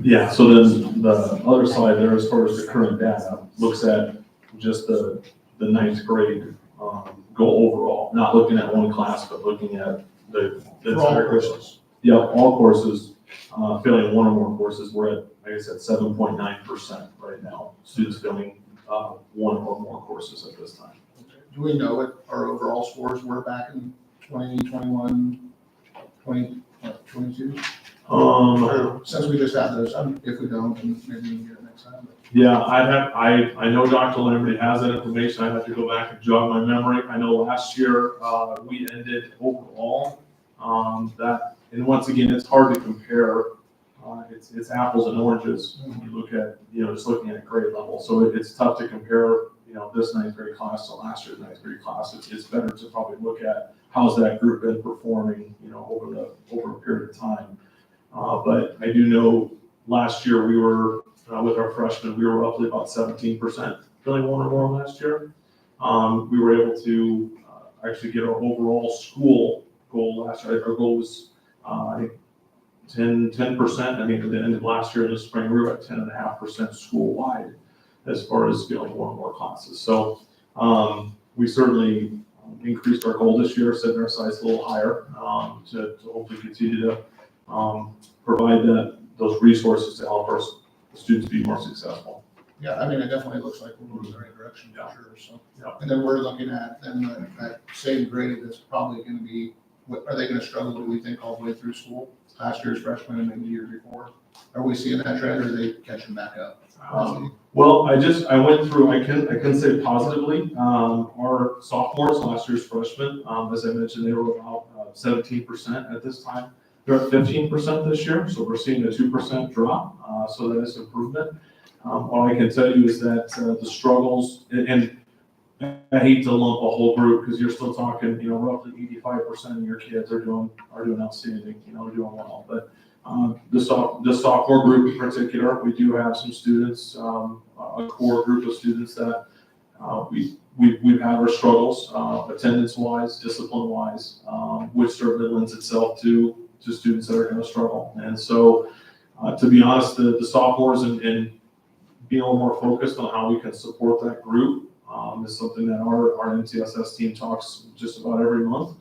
Yeah, so then the other slide there, as far as the current data, looks at just the ninth grade goal overall, not looking at one class, but looking at the entire courses. Yeah, all courses, failing one or more courses, we're at, like I said, 7.9% right now, students failing one or more courses at this time. Do we know what our overall scores were back in 2021, 2022? Since we just had those, if we don't, then maybe we can get it next time. Yeah, I know Dr. Lamberty has that information. I have to go back and jog my memory. I know last year, we ended overall, and once again, it's hard to compare. It's apples and oranges when you look at, just looking at grade level. So it's tough to compare, this ninth grade class to last year's ninth grade class. It's better to probably look at how's that group been performing, over a period of time. But I do know last year we were, with our freshmen, we were roughly about 17% failing one or more last year. We were able to actually get our overall school goal last year. Our goal was, I think, 10%. I think at the end of last year in the spring, we were at 10.5% school-wide as far as failing one or more classes. So we certainly increased our goal this year, setting our sights a little higher to hopefully continue to provide those resources to help our students be more successful. Yeah, I mean, it definitely looks like we're moving in the right direction for sure, so. Yeah. And then we're looking at, then that same grade that's probably gonna be, are they gonna struggle, do we think, all the way through school? Last year's freshman and maybe the year before? Are we seeing that trend, or are they catching back up? Well, I went through, I can say positively, our sophomores, last year's freshmen, as I mentioned, they were about 17% at this time. They're at 15% this year, so we're seeing a 2% drop, so that is improvement. What I can tell you is that the struggles, and I hate to lump a whole group because you're still talking, roughly 85% of your kids are doing outstanding, are doing well. But the sophomore group in particular, we do have some students, a core group of students that we've had our struggles, attendance-wise, discipline-wise, which certainly lends itself to students that are going to struggle. And so, to be honest, the sophomores and being a little more focused on how we can support that group is something that our MTSS team talks just about every month.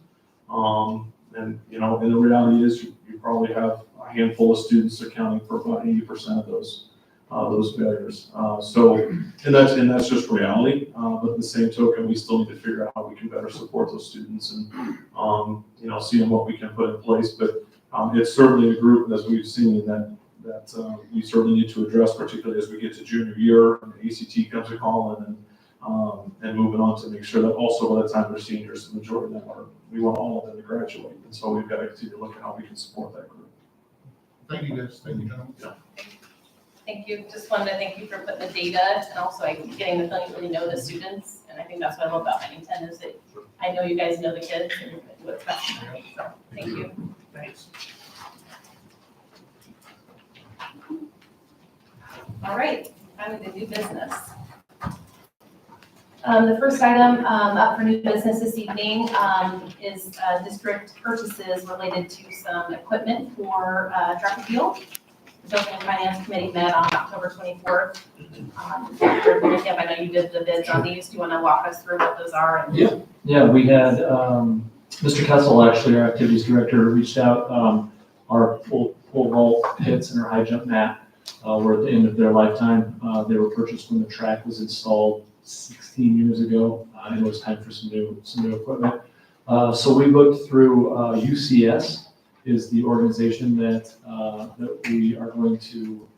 And the reality is you probably have a handful of students accounting for about 80% of those failures. And that's just reality. But at the same token, we still need to figure out how we can better support those students and seeing what we can put in place. But it's certainly a group, as we've seen, that we certainly need to address, particularly as we get to junior year and the ACT comes a call and moving on to make sure that also by the time they're seniors, the majority of them we want all of them to graduate. And so we've got to continue to look at how we can support that group. Thank you, guys. Thank you, gentlemen. Yeah. Thank you. Just wanted to thank you for putting the data and also getting the feeling you really know the students. And I think that's what I love about Bennington is that I know you guys know the kids and what's best for them. So thank you. Thanks. All right, time to new business. The first item up for new business this evening is district purchases related to some equipment for track and field. The Building and Finance Committee met on October 24th. Kim, I know you did the bids on these. Do you want to walk us through what those are? Yeah, we had, Mr. Kessel, actually, our activities director, reached out. Our pole vault pits and our high jump mat were at the end of their lifetime. They were purchased when the track was installed 16 years ago, and it was time for some new equipment. So we looked through UCS is the organization that we are going to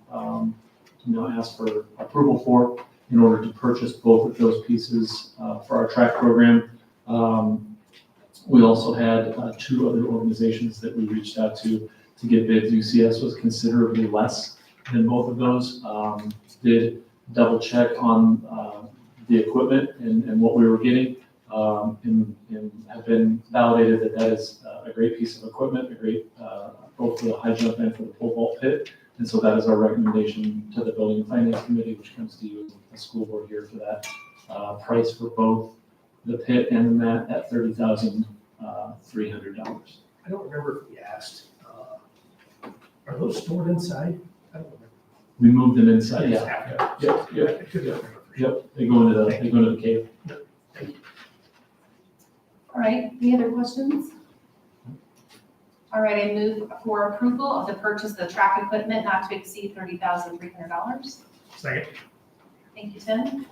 ask for approval for in order to purchase both of those pieces for our track program. We also had two other organizations that we reached out to get bids. UCS was considerably less than both of those. Did double check on the equipment and what we were getting, and have been validated that that is a great piece of equipment, both for the high jump and for the pole vault pit. And so that is our recommendation to the Building and Finance Committee, which comes to you as a school board here for that price for both the pit and the mat at $30,300. I don't remember if we asked, are those stored inside? I don't remember. We moved them inside, yeah. After. Yep. I could remember. Yep, they go into the cave. All right, any other questions? All right, I move for approval of the purchase of the track equipment not to exceed $30,300. Second. Thank you, Tim.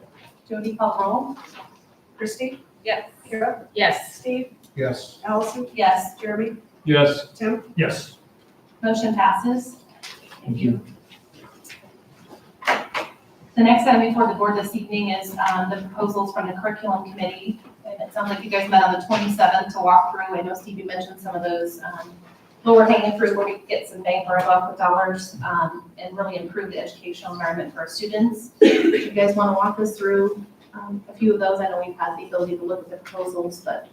Jody, call roll. Christie? Yes. Kira? Yes. Steve? Yes. Allison? Yes, Jeremy? Yes. Tim? Yes. motion passes. Thank you. The next item before the board this evening is the proposals from the curriculum committee. And it sounds like you guys met on the 27th to walk through. I know Steve, you mentioned some of those lower hanging fruit where we can get some bang for our buck with dollars and really improve the educational environment for our students. If you guys want to walk us through a few of those, I know we've had the ability to look at the proposals, but.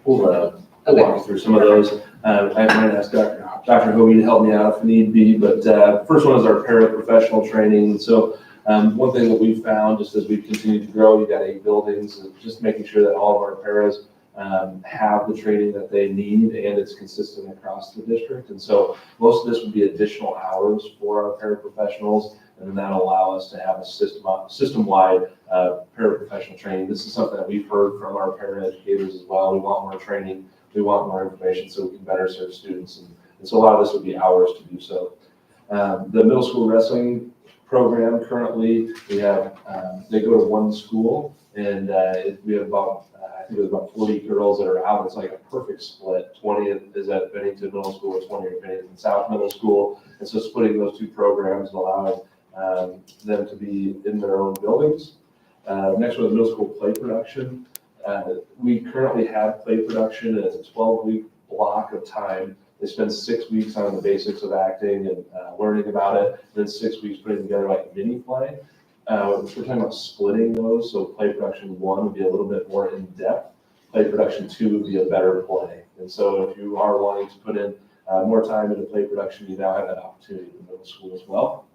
We'll walk through some of those. I might ask Dr. Hoagie to help me out if need be, but first one is our paraprofessional training. So one thing that we've found, just as we've continued to grow, we've got 8 buildings, and just making sure that all of our paras have the training that they need and it's consistent across the district. And so most of this would be additional hours for our paraprofessionals, and then that'll allow us to have a system-wide paraprofessional training. This is something that we've heard from our paraeducators as well. We want more training, we want more information so we can better serve students. And so a lot of this would be hours to do so. The middle school wrestling program currently, we have, they go to one school, and we have about, I think it was about 40 girls that are out. It's like a perfect split. 20 is at Bennington Middle School, 20 are at Bennington South Middle School. And so splitting those 2 programs and allowing them to be in their own buildings. Next one is middle school play production. We currently have play production as a 12-week block of time. They spend 6 weeks on the basics of acting and learning about it, then 6 weeks putting together like a mini play. We're talking about splitting those, so play production 1 would be a little bit more in depth. Play production 2 would be a better play. And so if you are wanting to put in more time into play production, you now have that opportunity in the middle school as well.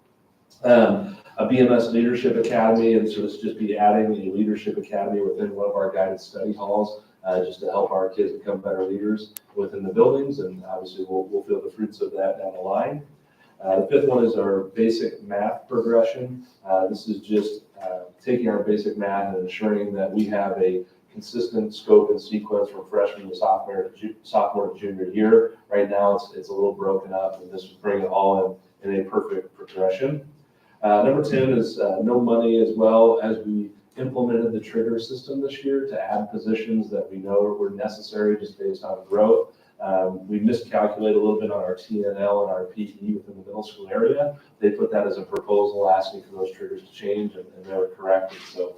A BMS Leadership Academy, and so this would just be adding a leadership academy within one of our guided study halls, just to help our kids become better leaders within the buildings, and obviously we'll feel the fruits of that down the line. The 5th one is our basic math progression. This is just taking our basic math and ensuring that we have a consistent scope and sequence from freshman to sophomore to junior year. Right now it's a little broken up, and this would bring it all in a perfect progression. Number 10 is no money, as well as we implemented the trigger system this year to add positions that we know were necessary just based on growth. We miscalculated a little bit on our TNL and our PE within the middle school area. They put that as a proposal asking for those triggers to change, and they were corrected. So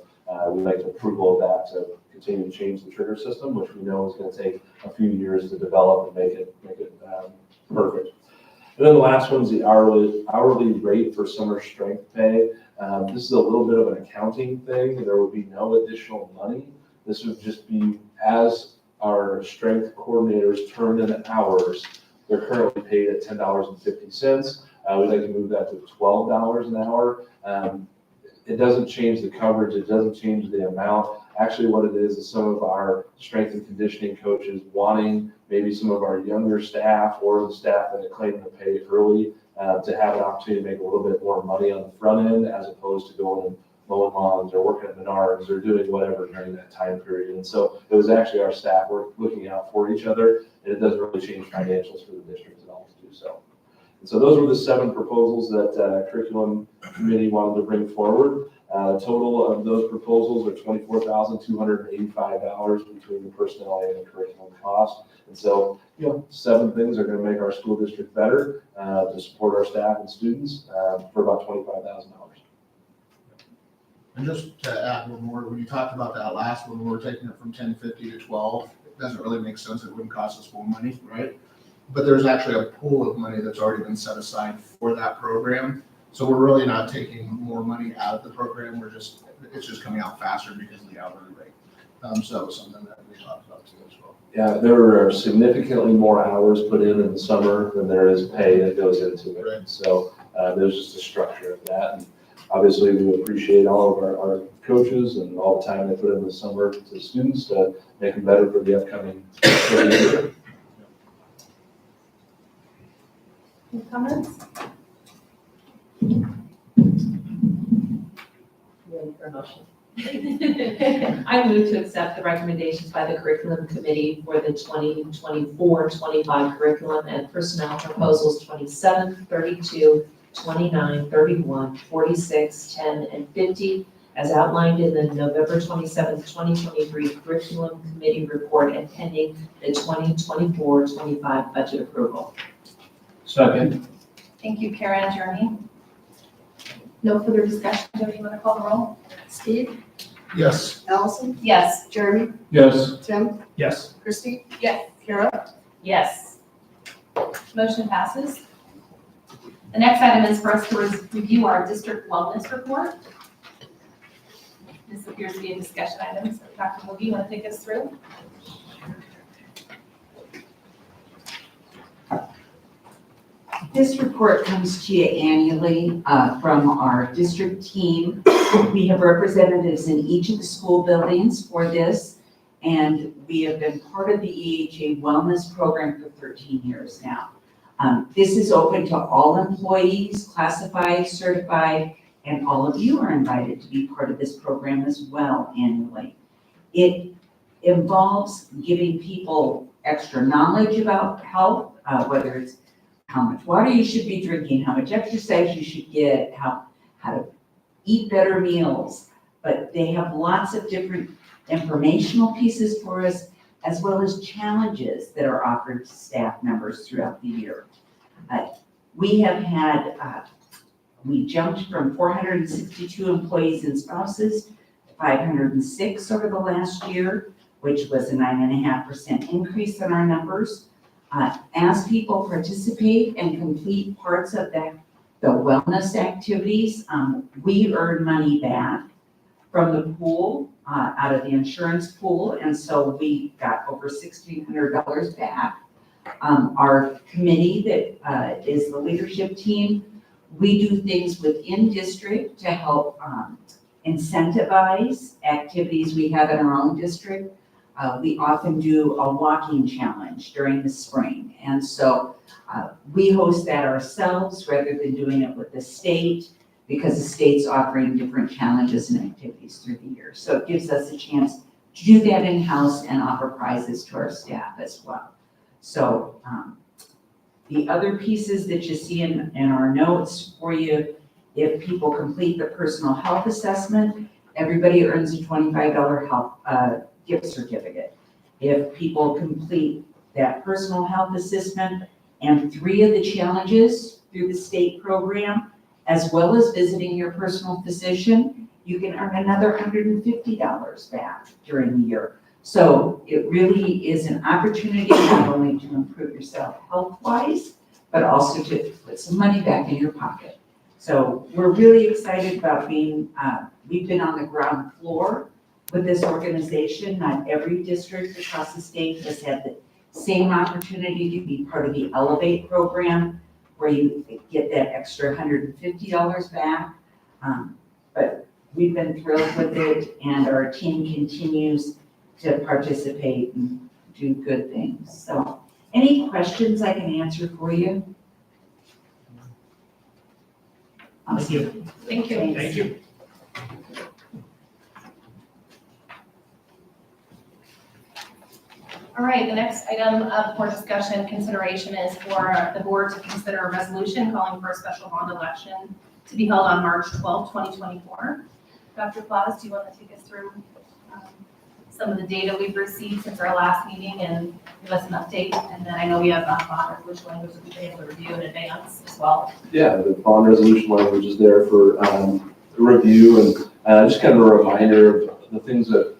we'd like approval of that to continue to change the trigger system, which we know is going to take a few years to develop and make it perfect. And then the last one is the hourly rate for summer strength pay. This is a little bit of an accounting thing. There would be no additional money. This would just be as our strength coordinators turn in hours. They're currently paid at $10.50. We'd like to move that to $12 an hour. It doesn't change the coverage, it doesn't change the amount. Actually, what it is some of our strength and conditioning coaches wanting maybe some of our younger staff or the staff that are claiming to pay early to have an opportunity to make a little bit more money on the front end as opposed to going and mowing lawns or working at Menards or doing whatever during that time period. And so it was actually our staff work looking out for each other, and it doesn't really change financials for the district at all to do so. And so those were the 7 proposals that curriculum committee wanted to bring forward. Total of those proposals are $24,285 between the personnel and the curriculum cost. And so, 7 things are going to make our school district better to support our staff and students for about $25,000. And just to add one more, when you talked about that last one, we were taking it from 1050 to 12. It doesn't really make sense. It wouldn't cost us more money, right? But there's actually a pool of money that's already been set aside for that program. So we're really not taking more money out of the program. It's just coming out faster because of the hourly rate. So that was something that we talked about too as well. Yeah, there are significantly more hours put in the summer than there is pay that goes into it. Right. So there's just a structure of that. And obviously, we appreciate all of our coaches and all the time they put in the summer to students to make them better for the upcoming year. Any comments? Ready for a motion? I move to accept the recommendations by the curriculum committee for the 2024-25 curriculum and personnel proposals 27, 32, 29, 31, 46, 10, and 50, as outlined in the November 27th, 2023 curriculum committee report and pending the 2024-25 budget approval. Second. Thank you, Kara and Jeremy. No further discussion. Jody, you want to call the roll? Steve, Yes. Allison, Yes. Jeremy, Yes. Tim, Yes. Christie, Yes. Kara. Yes. Motion passes. The next item is for us to review our district wellness report. This appears to be a discussion item, so Dr. Mogi, you want to take us through? This report comes to you annually from our district team. We have representatives in each of the school buildings for this, and we have been part of the EHA wellness program for 13 years now. This is open to all employees, classified, certified, and all of you are invited to be part of this program as well annually. It involves giving people extra knowledge about health, whether it's how much water you should be drinking, how much exercise you should get, how to eat better meals. But they have lots of different informational pieces for us, as well as challenges that are offered to staff members throughout the year. We have had, we jumped from 462 employees and spouses to 506 over the last year, which was a 9.5% increase in our numbers. As people participate and complete parts of the wellness activities, we earn money back from the pool, out of the insurance pool, and so we got over $1,600 back. Our committee that is the leadership team, we do things within district to help incentivize activities we have in our own district. We often do a walking challenge during the spring. And so we host that ourselves rather than doing it with the state, because the state's offering different challenges and activities through the year. So it gives us a chance to do that in-house and offer prizes to our staff as well. So the other pieces that you see in our notes for you, if people complete the personal health assessment, everybody earns a $25 health gift certificate. If people complete that personal health assessment and 3 of the challenges through the state program, as well as visiting your personal physician, you can earn another $150 back during the year. So it really is an opportunity not only to improve yourself health-wise, but also to put some money back in your pocket. So we're really excited about being, we've been on the ground floor with this organization. Not every district across the state has had the same opportunity to be part of the Elevate program, where you get that extra $150 back. But we've been thrilled with it, and our team continues to participate and do good things. So any questions I can answer for you? Thank you. Thank you. Thanks. Thank you. All right, the next item up for discussion consideration is for the board to consider a resolution calling for a special bond election to be held on March 12, 2024. Dr. Claus, do you want to take us through some of the data we've received since our last meeting and give us an update? And then I know we have bond resolution language that we've been able to review in advance as well. Yeah, the bond resolution language is there for review, and just kind of a reminder of the things that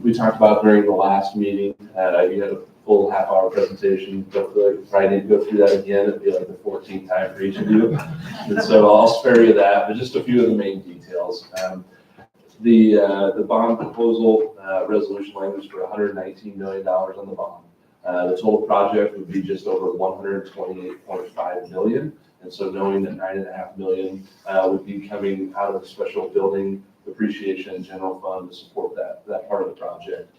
we talked about during the last meeting. You had a full half-hour presentation, but if I need to go through that again, it'd be like the 14th time for each of you. And so I'll spare you that, but just a few of the main details. The bond proposal resolution language for $119 million on the bond. The total project would be just over $128.5 million. And so knowing that $9.5 million would be coming out of the special building depreciation and general fund to support that part of the project.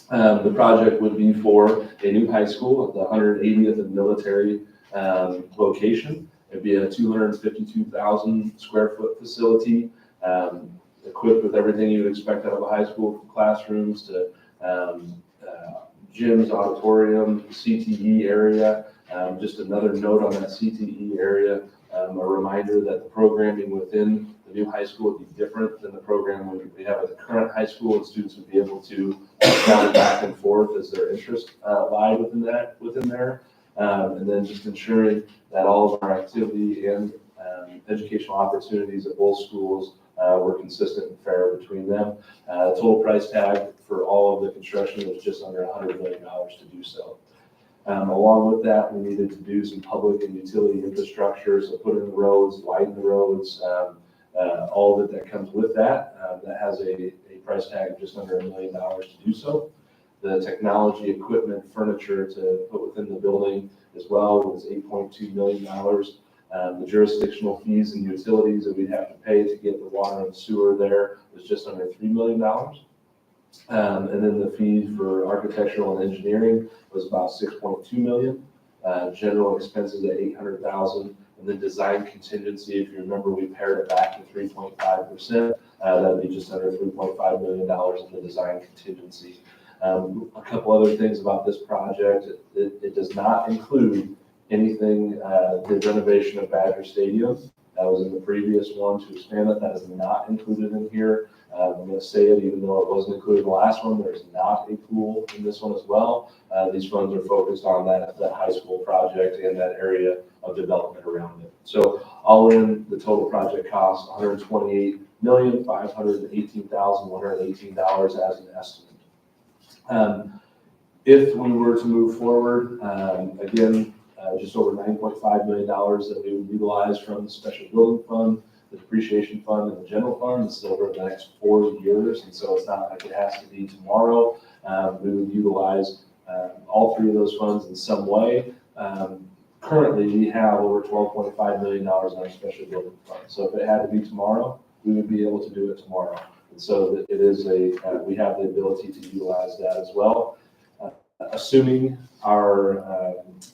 The project would be for a new high school at the 180th and Military location. It'd be a 252,000 square foot facility, equipped with everything you would expect out of a high school, from classrooms to gyms, auditorium, CTE area. Just another note on that CTE area, a reminder that the programming within the new high school would be different than the program we have at the current high school, and students would be able to travel back and forth as their interests lie within there. And then just ensuring that all of our activity and educational opportunities at both schools were consistent and fair between them. Total price tag for all of the construction was just under $100 million to do so. Along with that, we needed to do some public and utility infrastructure, so put in the roads, widen the roads, all of it that comes with that. That has a price tag of just under $1 million to do so. The technology, equipment, furniture to put within the building as well was $8.2 million. The jurisdictional fees and utilities that we'd have to pay to get the water and sewer there was just under $3 million. And then the fee for architectural and engineering was about $6.2 million. General expenses at $800,000. And then design contingency, if you remember, we pared it back to 3.5%. That'd be just under $3.5 million in the design contingency. A couple other things about this project. It does not include anything, the renovation of Badger Stadium. That was in the previous one to expand it. That is not included in here. I'm going to say it, even though it wasn't included in the last one, there's not a pool in this one as well. These funds are focused on that high school project and that area of development around it. So all in, the total project cost $128,518,118 as an estimate. If we were to move forward, again, just over $9.5 million that we would utilize from the special building fund, the depreciation fund, and the general fund. This is over the next 4 years, and so it's not like it has to be tomorrow. We would utilize all three of those funds in some way. Currently, we have over $12.5 million in our special building fund. So if it had to be tomorrow, we would be able to do it tomorrow. And so it is we have the ability to utilize that as well. Assuming our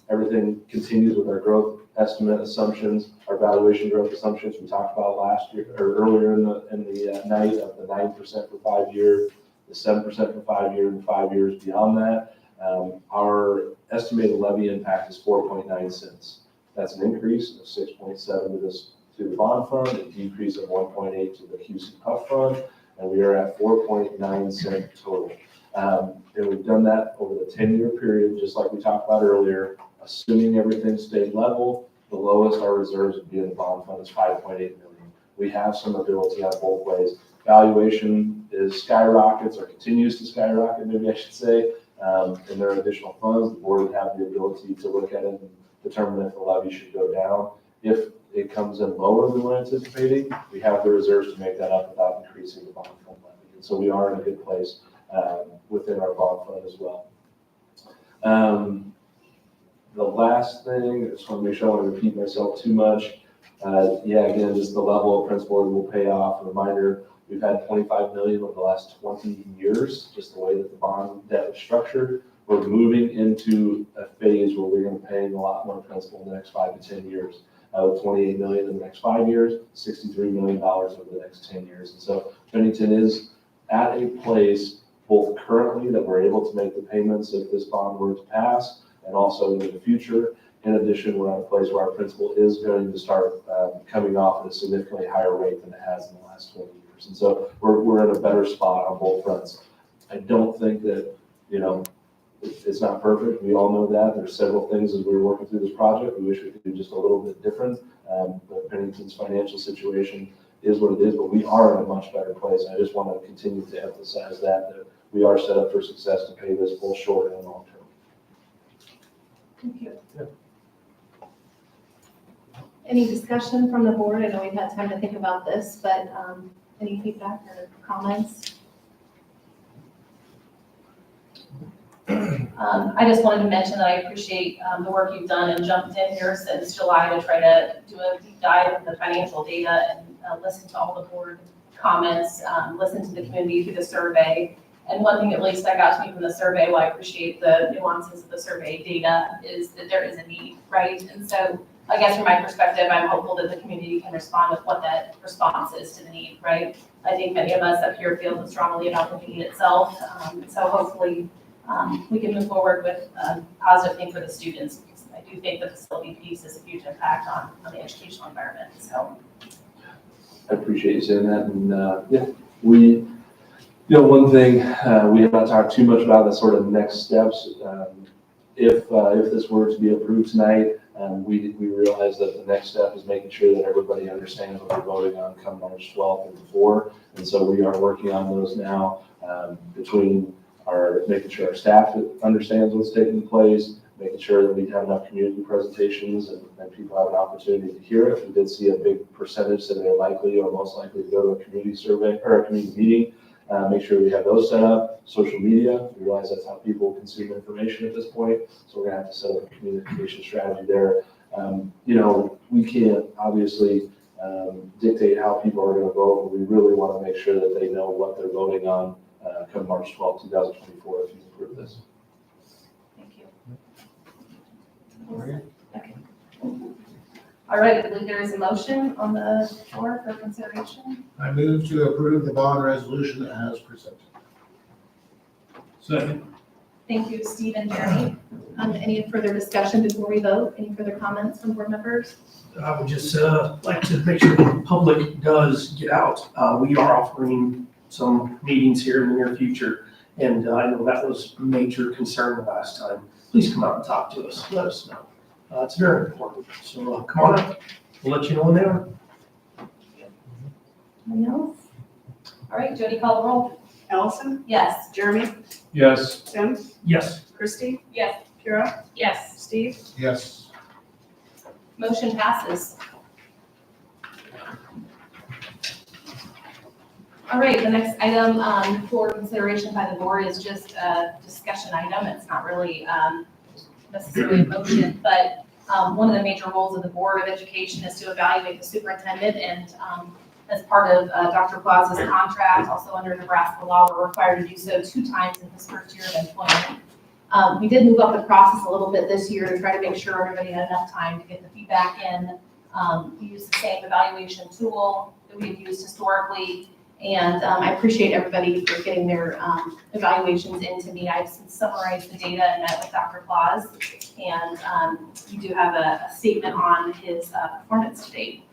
everything continues with our growth estimate assumptions, our valuation growth assumptions we talked about last year or earlier in the night of the 9% for 5 years, the 7% for 5 years, and 5 years beyond that. Our estimated levy impact is 4.9 cents. That's an increase of 6.7 to the bond fund, a decrease of 1.8 to the QC Puff fund, and we are at 4.9 cent total. And we've done that over the 10-year period, just like we talked about earlier. Assuming everything stayed level, the lowest our reserves would be in the bond fund is $5.8 million. We have some ability on both ways. Valuation is skyrockets or continues to skyrocket, maybe I should say. And there are additional funds. The board would have the ability to look at it and determine if the levy should go down. If it comes in lower than we're anticipating, we have the reserves to make that up without increasing the bond fund levy. And so we are in a good place within our bond fund as well. the last thing, I just want to make sure I don't repeat myself too much. Again, just the level of principal will pay off. A reminder, we've had 25 million over the last 20 years, just the way that the bond debt was structured. We're moving into a phase where we're going to be paying a lot more principal in the next 5 to 10 years. 28 million in the next 5 years, $63 million over the next 10 years. And so Bennington is at a place both currently that we're able to make the payments if this bond were to pass, and also in the future. In addition, we're at a place where our principal is going to start coming off at a significantly higher rate than it has in the last 20 years. And so we're in a better spot on both fronts. I don't think that, it's not perfect. We all know that. There's several things as we were working through this project we wish we could do just a little bit different. But Bennington's financial situation is what it is, but we are in a much better place. I just want to continue to emphasize that we are set up for success to pay this both short and long term. Thank you. Yeah. Any discussion from the board? I know we've had time to think about this, but any feedback or comments? I just wanted to mention that I appreciate the work you've done and jumped in here since July to try to do a deep dive into the financial data and listen to all the board comments, listen to the community through the survey. And one thing that really stuck out to me from the survey, while I appreciate the nuances of the survey data, is that there is a need, right? And so I guess from my perspective, I'm hopeful that the community can respond with what that response is to the need, right? I think many of us up here feel strongly about the need itself. So hopefully we can move forward with a positive thing for the students, because I do think the facility piece has a huge impact on the educational environment. So I appreciate you saying that. And one thing we have not talked too much about, the sort of next steps. If this were to be approved tonight, we realize that the next step is making sure that everybody understands what they're voting on come March 12th and before. And so we are working on those now, between making sure our staff understands what's taking place, making sure that we have enough community presentations and people have an opportunity to hear it. We did see a big percentage that they're likely or most likely to go to a community survey or a community meeting. Make sure we have those set up. Social media, we realize that's how people consume information at this point. So we're gonna have to set up a communication strategy there. We can't obviously dictate how people are gonna vote, but we really wanna make sure that they know what they're voting on come March 12, 2024, if you approve this. thank you. Okay. All right, I believe there is a motion on the floor for consideration. I move to approve the bond resolution as presented. Second. Thank you, Steve and Jeremy. Any further discussion before we vote? Any further comments from board members? I would just like to make sure the public does get out. We are offering some meetings here in the near future, and I know that was a major concern the last time. Please come out and talk to us. Let us know. It's very important. So come on up. We'll let you know when they are. Anyone else? All right, Jody, call the roll. Allison? Yes. Jeremy? Yes. Tim? Yes. Christie? Yes. Kira? Yes. Steve? Yes. Motion passes. All right, the next item for consideration by the board is just a discussion item. It's not really necessarily a motion, but one of the major roles of the Board of Education is to evaluate the superintendent, and as part of Dr. Plaza's contract, also under Nebraska law, we're required to do so 2 times in his first year of employment. We did move up the process a little bit this year to try to make sure everybody had enough time to get the feedback in. We used the same evaluation tool that we've used historically. And I appreciate everybody for getting their evaluations into me. I've summarized the data and met with Dr. Claus, and we do have a statement on his performance to date.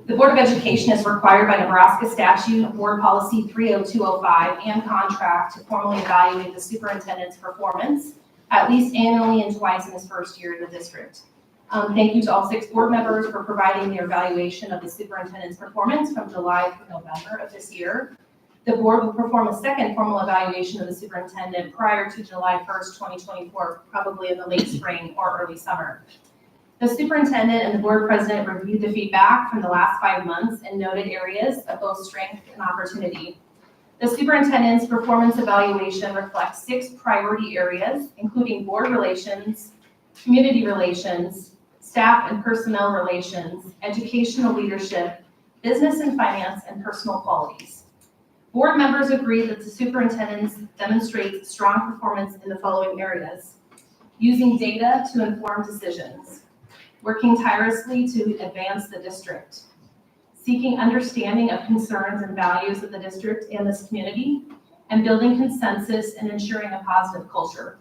The Board of Education is required by Nebraska statute, Board Policy 30205, and contract to formally evaluate the superintendent's performance at least annually and twice in his first year in the district. Thank you to all 6 board members for providing their evaluation of the superintendent's performance from July through November of this year. The board will perform a second formal evaluation of the superintendent prior to July 1st, 2024, probably in the late spring or early summer. The superintendent and the board president reviewed the feedback from the last 5 months and noted areas of both strength and opportunity. The superintendent's performance evaluation reflects 6 priority areas, including board relations, community relations, staff and personnel relations, educational leadership, business and finance, and personal qualities. Board members agree that the superintendent demonstrates strong performance in the following areas: using data to inform decisions, working tirelessly to advance the district, seeking understanding of concerns and values of the district and this community, and building consensus and ensuring a positive culture.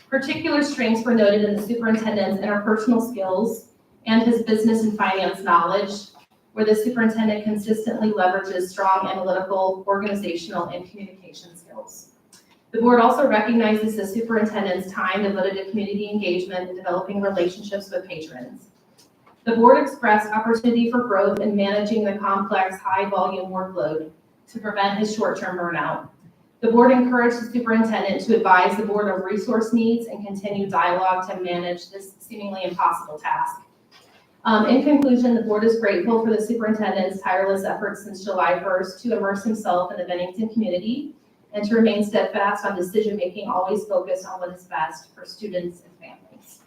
Particular strengths were noted in the superintendent's interpersonal skills and his business and finance knowledge, where the superintendent consistently leverages strong analytical, organizational, and communication skills. The board also recognizes the superintendent's time devoted to community engagement and developing relationships with patrons. The board expressed opportunity for growth in managing the complex, high-volume workload to prevent his short-term burnout. The board encouraged the superintendent to advise the board of resource needs and continue dialogue to manage this seemingly impossible task. In conclusion, the board is grateful for the superintendent's tireless efforts since July 1st to immerse himself in the Bennington community and to remain steadfast on decision-making, always focused on what is best for students and families.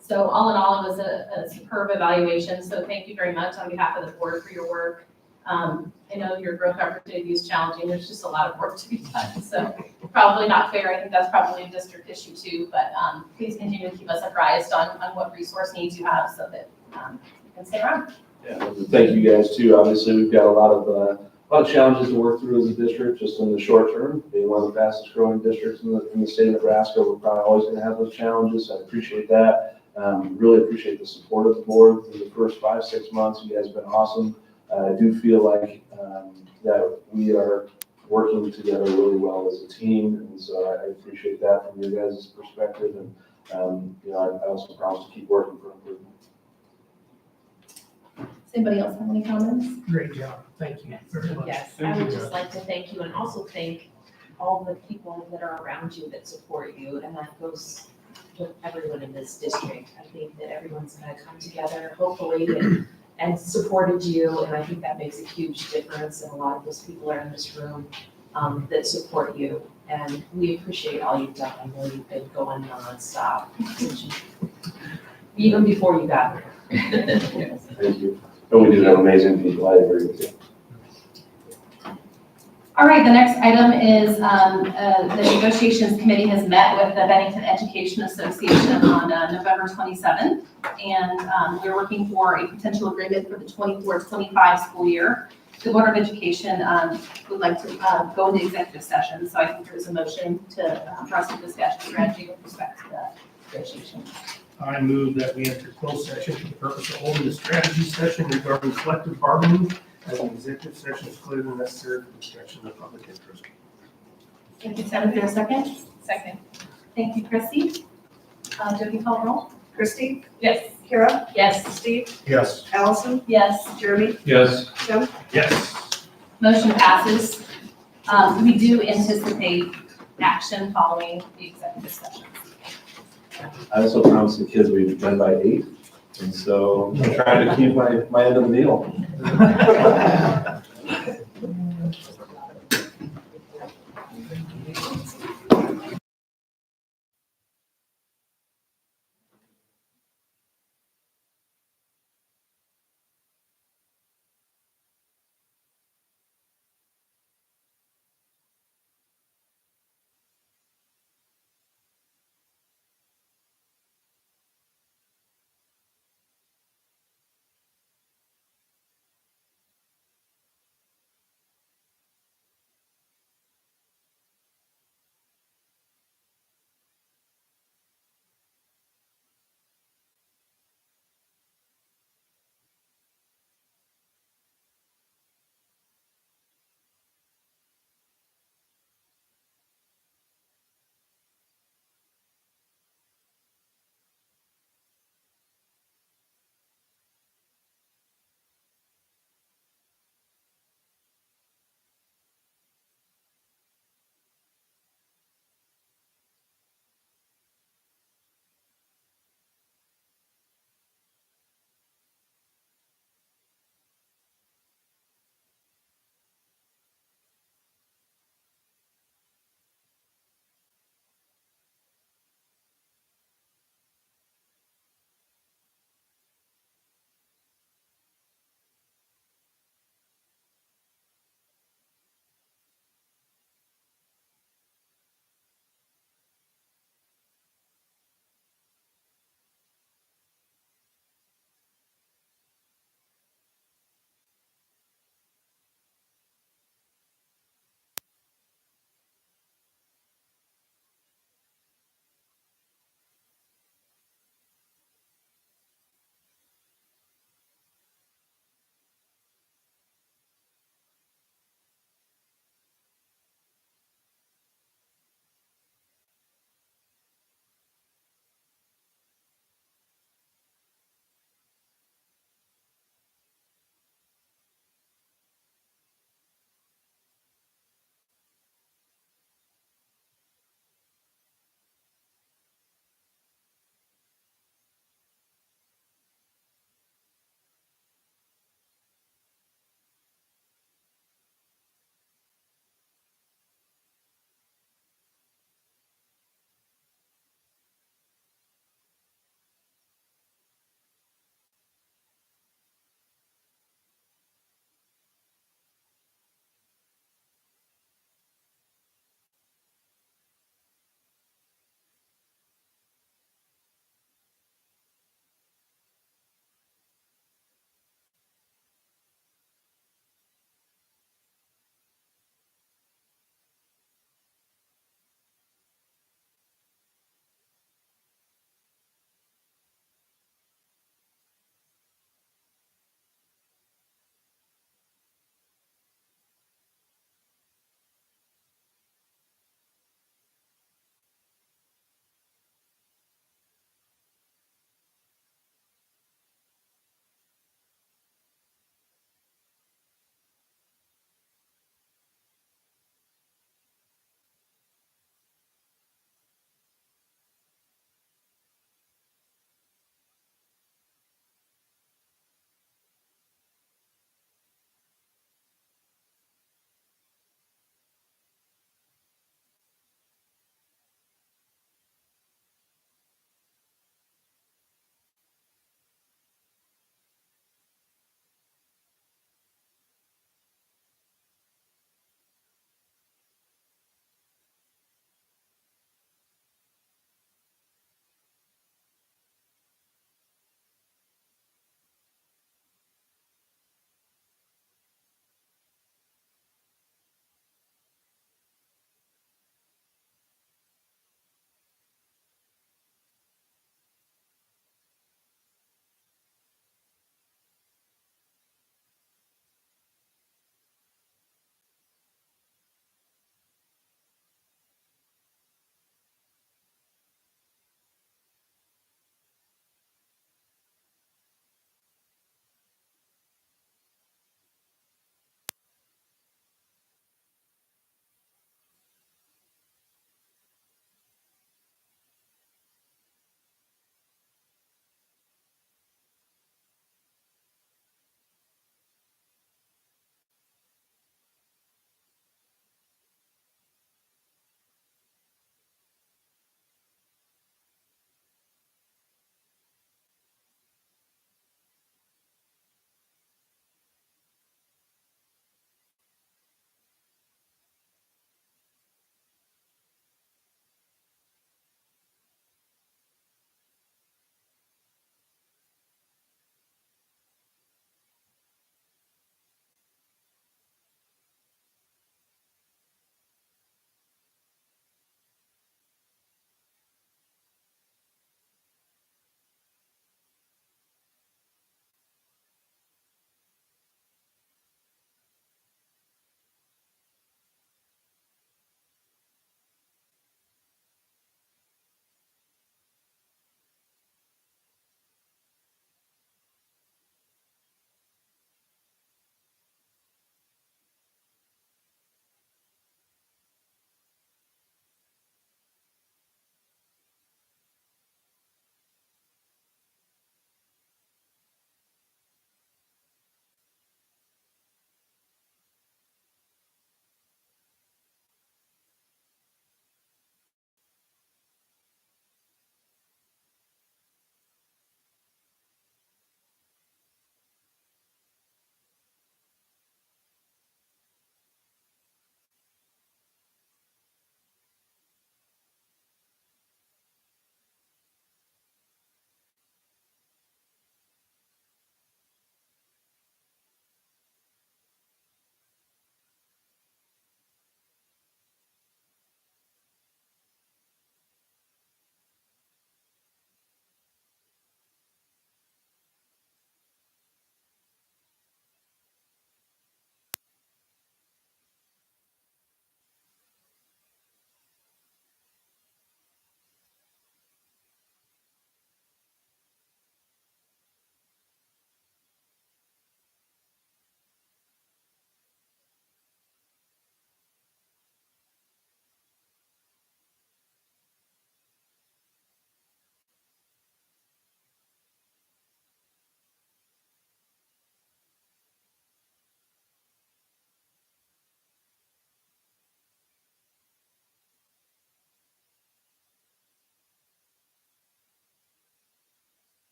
So all in all, it was a superb evaluation, so thank you very much on behalf of the board for your work. I know your growth opportunity is challenging, there's just a lot of work to be done, so probably not fair. I think that's probably a district issue too, but please continue to keep us apprised on what resource needs you have so that you can stay around. Yeah, thank you guys too. Obviously, we've got a lot of challenges to work through as a district, just in the short term. Being one of the fastest growing districts in the state of Nebraska, we're probably always going to have those challenges. I appreciate that. Really appreciate the support of the board through the first 5-6 months. You guys have been awesome. I do feel like that we are working together really well as a team, and so I appreciate that from your guys' perspective. And I also promise to keep working for improvement. Does anybody else have any comments? Great job. Thank you very much. Yes, Thank I you, would just Jeff. like to thank you and also thank all the people that are around you that support you, and that goes to everyone in this district. I think that everyone's gonna come together, hopefully, and supported you, and I think that makes a huge difference, and a lot of those people are in this room that support you, and we appreciate all you've done. I know you've been going nonstop, even before you got here. Thank you. And we do have amazing people. I agree with you. All right, the next item is the negotiations committee has met with the Bennington Education Association on November 27th, and we're working for a potential agreement for the 24-25 school year. The Board of Education would like to go into executive session, so I think there's a motion for us to discuss strategy with respect to the negotiations. I move that we enter closed session for the purpose of holding a strategy session regarding collective bargaining as an executive session is clearly necessary for protection of public interest. Thank you, Sam. Is there a second? Second. Thank you, Chrissy. Jody, call roll. Christie? Yes. Kara? Yes. Steve? Yes. Allison? Yes. Jeremy? Yes. Tim? Yes. Motion passes. We do anticipate action following the executive session. I also promised the kids we'd be done by 8, and so I'm trying to keep my end of the deal.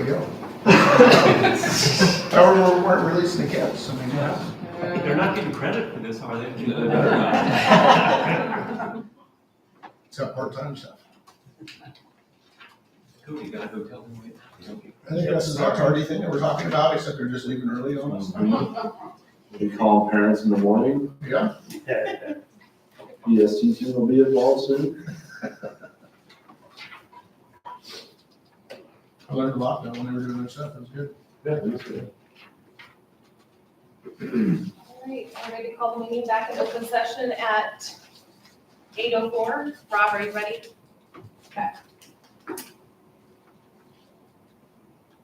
way to go. Or we weren't releasing the kids, I mean, yeah. They're not getting credit for this, are they? Except part-time stuff. Cool, you got a hotel room? I think this is our tardy thing that we're talking about, except they're just leaving early on us. We call parents in the morning. Yeah. PST team will be involved soon. I learned a lot though when they were doing their stuff, it was good. Yeah, that's good. All right, I'm ready to call the meeting back in open session at 8:04. Rob, are you ready? Okay.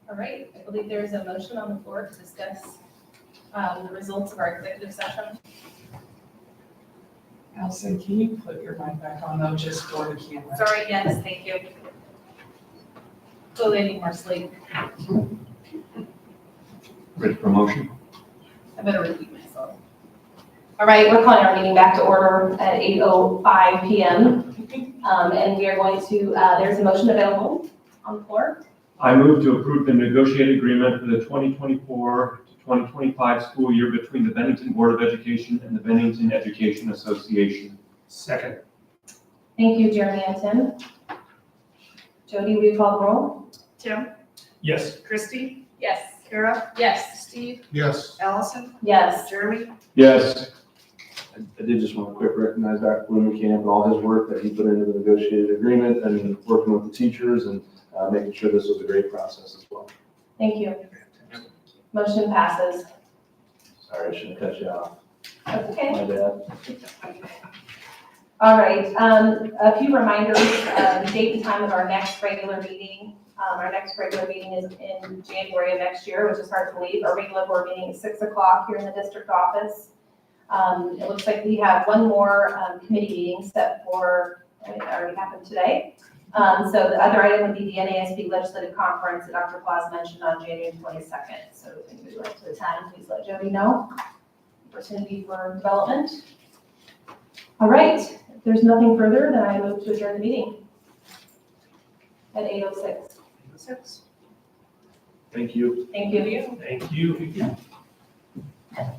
All right, I believe there is a motion on the floor to discuss the results of our executive session. Allison, can you put your mic back on though, just for the camera? Sorry, yes, thank you. So they need more sleep. Ready for motion? I better repeat myself. All right, we're calling our meeting back to order at 8:05 PM. And we are going to, there's a motion available on the floor. I move to approve the negotiated agreement for the 2024 to 2025 school year between the Bennington Board of Education and the Bennington Education Association. Second. Thank you, Jeremy and Tim. Jody, will you call the roll? Tim, Yes. Christie, Yes. Kara, Yes. Steve, Yes. Allison, Yes. Jeremy. Yes. I did just want to quick recognize Dr. Bloomkamp and all his work that he put into the negotiated agreement and working with the teachers and making sure this was a great process as well. Thank you. Motion passes. Sorry, I shouldn't cut you off. That's okay. My bad. All right, a few reminders, the date and time of our next regular meeting. Our next regular meeting is in January of next year, which is hard to believe. Our regular board meeting is 6 o'clock here in the district office. It looks like we have one more committee meeting set for, it already happened today. So the other item would be the NASB Legislative Conference that Dr. Claus mentioned on January 22nd. So if anybody would like to attend, please let Jody know. Opportunity for development. All right, if there's nothing further, then I move to adjourn the meeting at 8:06. Thank you. Thank you. Thank you.